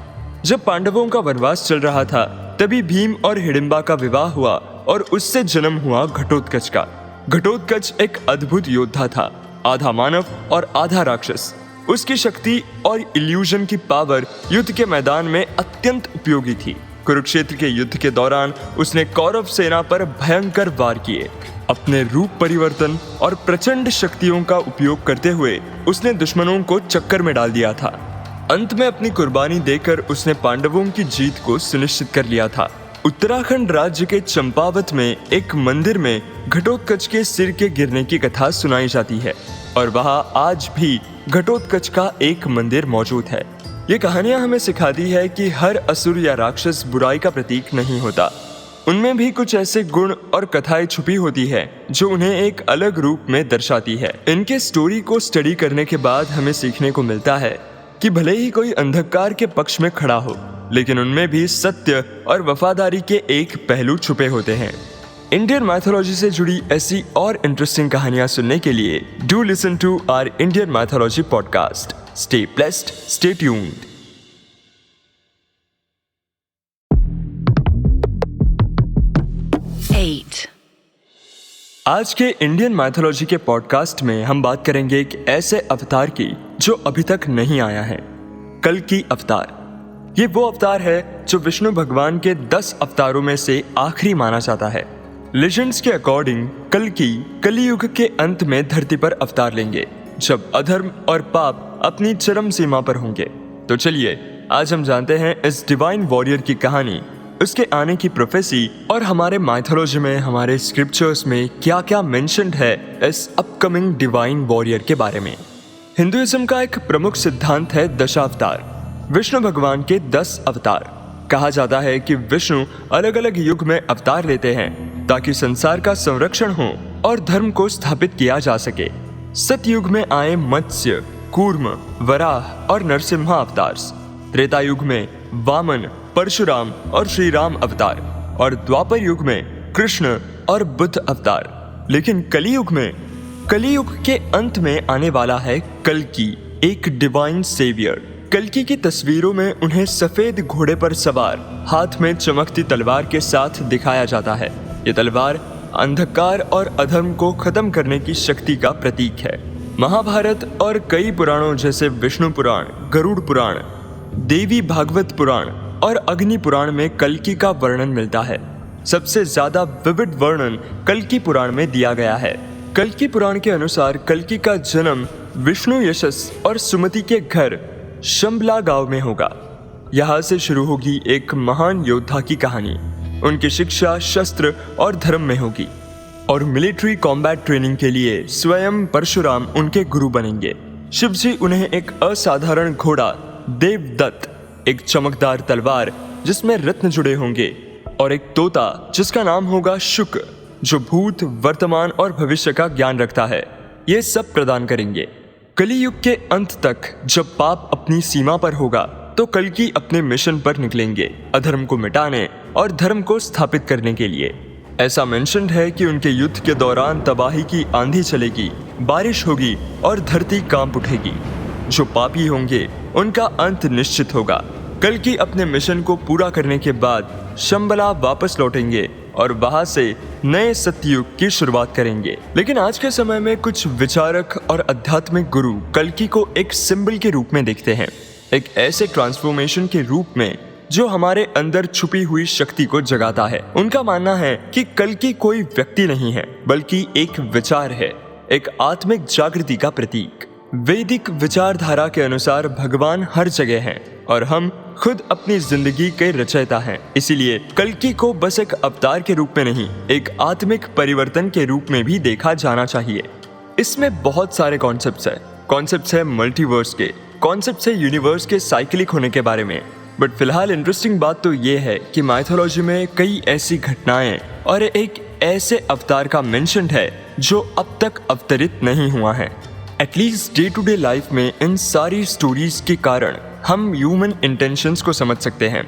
S1: जब पांडवों का वनवास चल रहा था, तभी भीम और हिडिंबा का विवाह हुआ और उससे जन्म हुआ घटोत्कच का। घटोत्कच एक अद्भुत योद्धा था, आधा मानव और आधा राक्षस। उसकी शक्ति और इल्यूजन की पावर युद्ध के मैदान में अत्यंत उपयोगी थी। कुरुक्षेत्र के युद्ध के दौरान उसने कौरव सेना पर भयंकर वार किए। अपने रूप परिवर्तन और प्रचंड शक्तियों का उपयोग करते हुए उसने दुश्मनों को चक्कर में डाल दिया था। अंत में अपनी कुर्बानी देकर उसने पांडवों की जीत को सुनिश्चित कर लिया था। उत्तराखंड राज्य के चंपावत में एक मंदिर में घटोत्कच के सिर के गिरने की कथा सुनाई जाती है और वहां आज भी घटोत्कच का एक मंदिर मौजूद है। ये कहानियां हमें सिखाती है कि हर असुर या राक्षस बुराई का प्रतीक नहीं होता। उनमें भी कुछ ऐसे गुण और कथाएं छुपी होती है जो उन्हें एक अलग रूप में दर्शाती है। इनके स्टोरी को स्टडी करने के बाद हमें सीखने को मिलता है कि भले ही कोई अंधकार के पक्ष में खड़ा हो, लेकिन उनमें भी सत्य और वफादारी के एक पहलू छुपे होते हैं। इंडियन माइथोलॉजी से जुड़ी ऐसी और इंटरेस्टिंग कहानियां सुनने के लिए do listen to our Indian mythology podcast. Stay blessed, stay tuned. आज के इंडियन माइथोलॉजी के पॉडकास्ट में हम बात करेंगे एक ऐसे अवतार की जो अभी तक नहीं आया है, कल्कि अवतार। ये वो अवतार है जो विष्णु भगवान के 10 अवतारों में से आखिरी माना जाता है। लेजेंड्स के अकॉर्डिंग कल्कि कलियुग के अंत में धरती पर अवतार लेंगे, जब अधर्म और पाप अपनी चरम सीमा पर होंगे। तो चलिए आज हम जानते हैं इस डिवाइन वॉरियर की कहानी, उसके आने की प्रोफेसी और हमारे माइथोलॉजी में, हमारे स्क्रिप्चर्स में क्या क्या मेंशन्ड है इस अपकमिंग डिवाइन वॉरियर के बारे में। हिंदुइज्म का एक प्रमुख सिद्धांत है दशावतार, विष्णु भगवान के 10 अवतार। कहा जाता है कि विष्णु अलग अलग युग में अवतार लेते हैं ताकि संसार का संरक्षण हो और धर्म को स्थापित किया जा सके। सतयुग में आए मत्स्य, कूर्म, वराह और नरसिम्हा अवतार, त्रेता युग में वामन, परशुराम और श्री राम अवतार, और द्वापर युग में कृष्ण और बुद्ध अवतार। लेकिन कलियुग के अंत में आने वाला है कल्कि, एक डिवाइन सेवियर। कल्कि की तस्वीरों में उन्हें सफेद घोड़े पर सवार, हाथ में चमकती तलवार के साथ दिखाया जाता है। ये तलवार अंधकार और अधर्म को खत्म करने की शक्ति का प्रतीक है। महाभारत और कई पुराणों जैसे विष्णु पुराण, गरुड़ पुराण, देवी भागवत पुराण और अग्नि पुराण में कल्कि का वर्णन मिलता है। सबसे ज्यादा विविड वर्णन कल्कि पुराण में दिया गया है। कल्कि पुराण के अनुसार कल्कि का जन्म विष्णु यशस और सुमति के घर शंबला गांव में होगा। यहाँ से शुरू होगी एक महान योद्धा की कहानी। उनकी शिक्षा शस्त्र और धर्म में होगी और मिलिट्री कॉम्बैट ट्रेनिंग के लिए स्वयं परशुराम उनके गुरु बनेंगे। शिवजी उन्हें एक असाधारण घोड़ा देवदत्त, एक चमकदार तलवार जिसमें रत्न जुड़े होंगे और एक तोता जिसका नाम होगा शुक, जो भूत, वर्तमान और भविष्य का ज्ञान रखता है, ये सब प्रदान करेंगे। कलियुग के अंत तक जब पाप अपनी सीमा पर होगा तो कल्कि अपने मिशन पर निकलेंगे, अधर्म को मिटाने और धर्म को स्थापित करने के लिए। ऐसा मेंशन्ड है कि उनके युद्ध के दौरान तबाही की आंधी चलेगी, बारिश होगी और धरती कांप उठेगी। जो पापी होंगे उनका अंत निश्चित होगा। कल्कि अपने मिशन को पूरा करने के बाद शंबला वापस लौटेंगे और वहां से नए सतयुग की शुरुआत करेंगे। लेकिन आज के समय में कुछ विचारक और आध्यात्मिक गुरु कल्कि को एक सिंबल के रूप में देखते हैं, एक ऐसे ट्रांसफॉर्मेशन के रूप में जो हमारे अंदर छुपी हुई शक्ति को जगाता है। उनका मानना है कि कल्कि कोई व्यक्ति नहीं है बल्कि एक विचार है, एक आत्मिक जागृति का प्रतीक। वैदिक विचारधारा के अनुसार भगवान हर जगह हैं और हम खुद अपनी जिंदगी के रचयिता हैं। इसीलिए कल्कि को बस एक अवतार के रूप में नहीं, एक आत्मिक परिवर्तन के रूप में भी देखा जाना चाहिए। इसमें बहुत सारे कॉन्सेप्ट्स है मल्टीवर्स के, कॉन्सेप्ट्स है यूनिवर्स के साइक्लिक होने के बारे में। बट फिलहाल इंटरेस्टिंग बात तो ये है कि माइथोलॉजी में कई ऐसी घटनाएं और एक ऐसे अवतार का मेंशन्ड है जो अब तक अवतरित नहीं हुआ है। At least day to day life में इन सारी स्टोरीज के कारण हम ह्यूमन इंटेंशंस को समझ सकते हैं,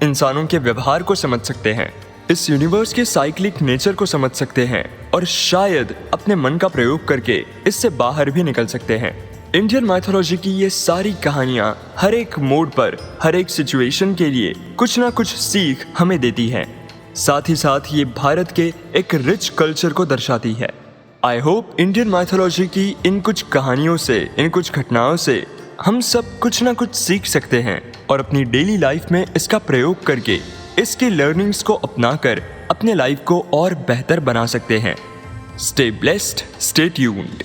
S1: इंसानों के व्यवहार को समझ सकते हैं, इस यूनिवर्स के साइक्लिक नेचर को समझ सकते हैं और शायद अपने मन का प्रयोग करके इससे बाहर भी निकल सकते हैं। इंडियन माइथोलॉजी की ये सारी कहानियाँ हर एक मोड पर, हर एक सिचुएशन के लिए कुछ ना कुछ सीख हमें देती हैं। साथ ही साथ ये भारत के एक रिच कल्चर को दर्शाती है। आई होप इंडियन माइथोलॉजी की इन कुछ कहानियों से, इन कुछ घटनाओं से हम सब कुछ ना कुछ सीख सकते हैं और अपनी डेली लाइफ में इसका प्रयोग करके इसकी लर्निंग्स को अपनाकर अपने लाइफ को और बेहतर बना सकते हैं। Stay blessed, stay tuned.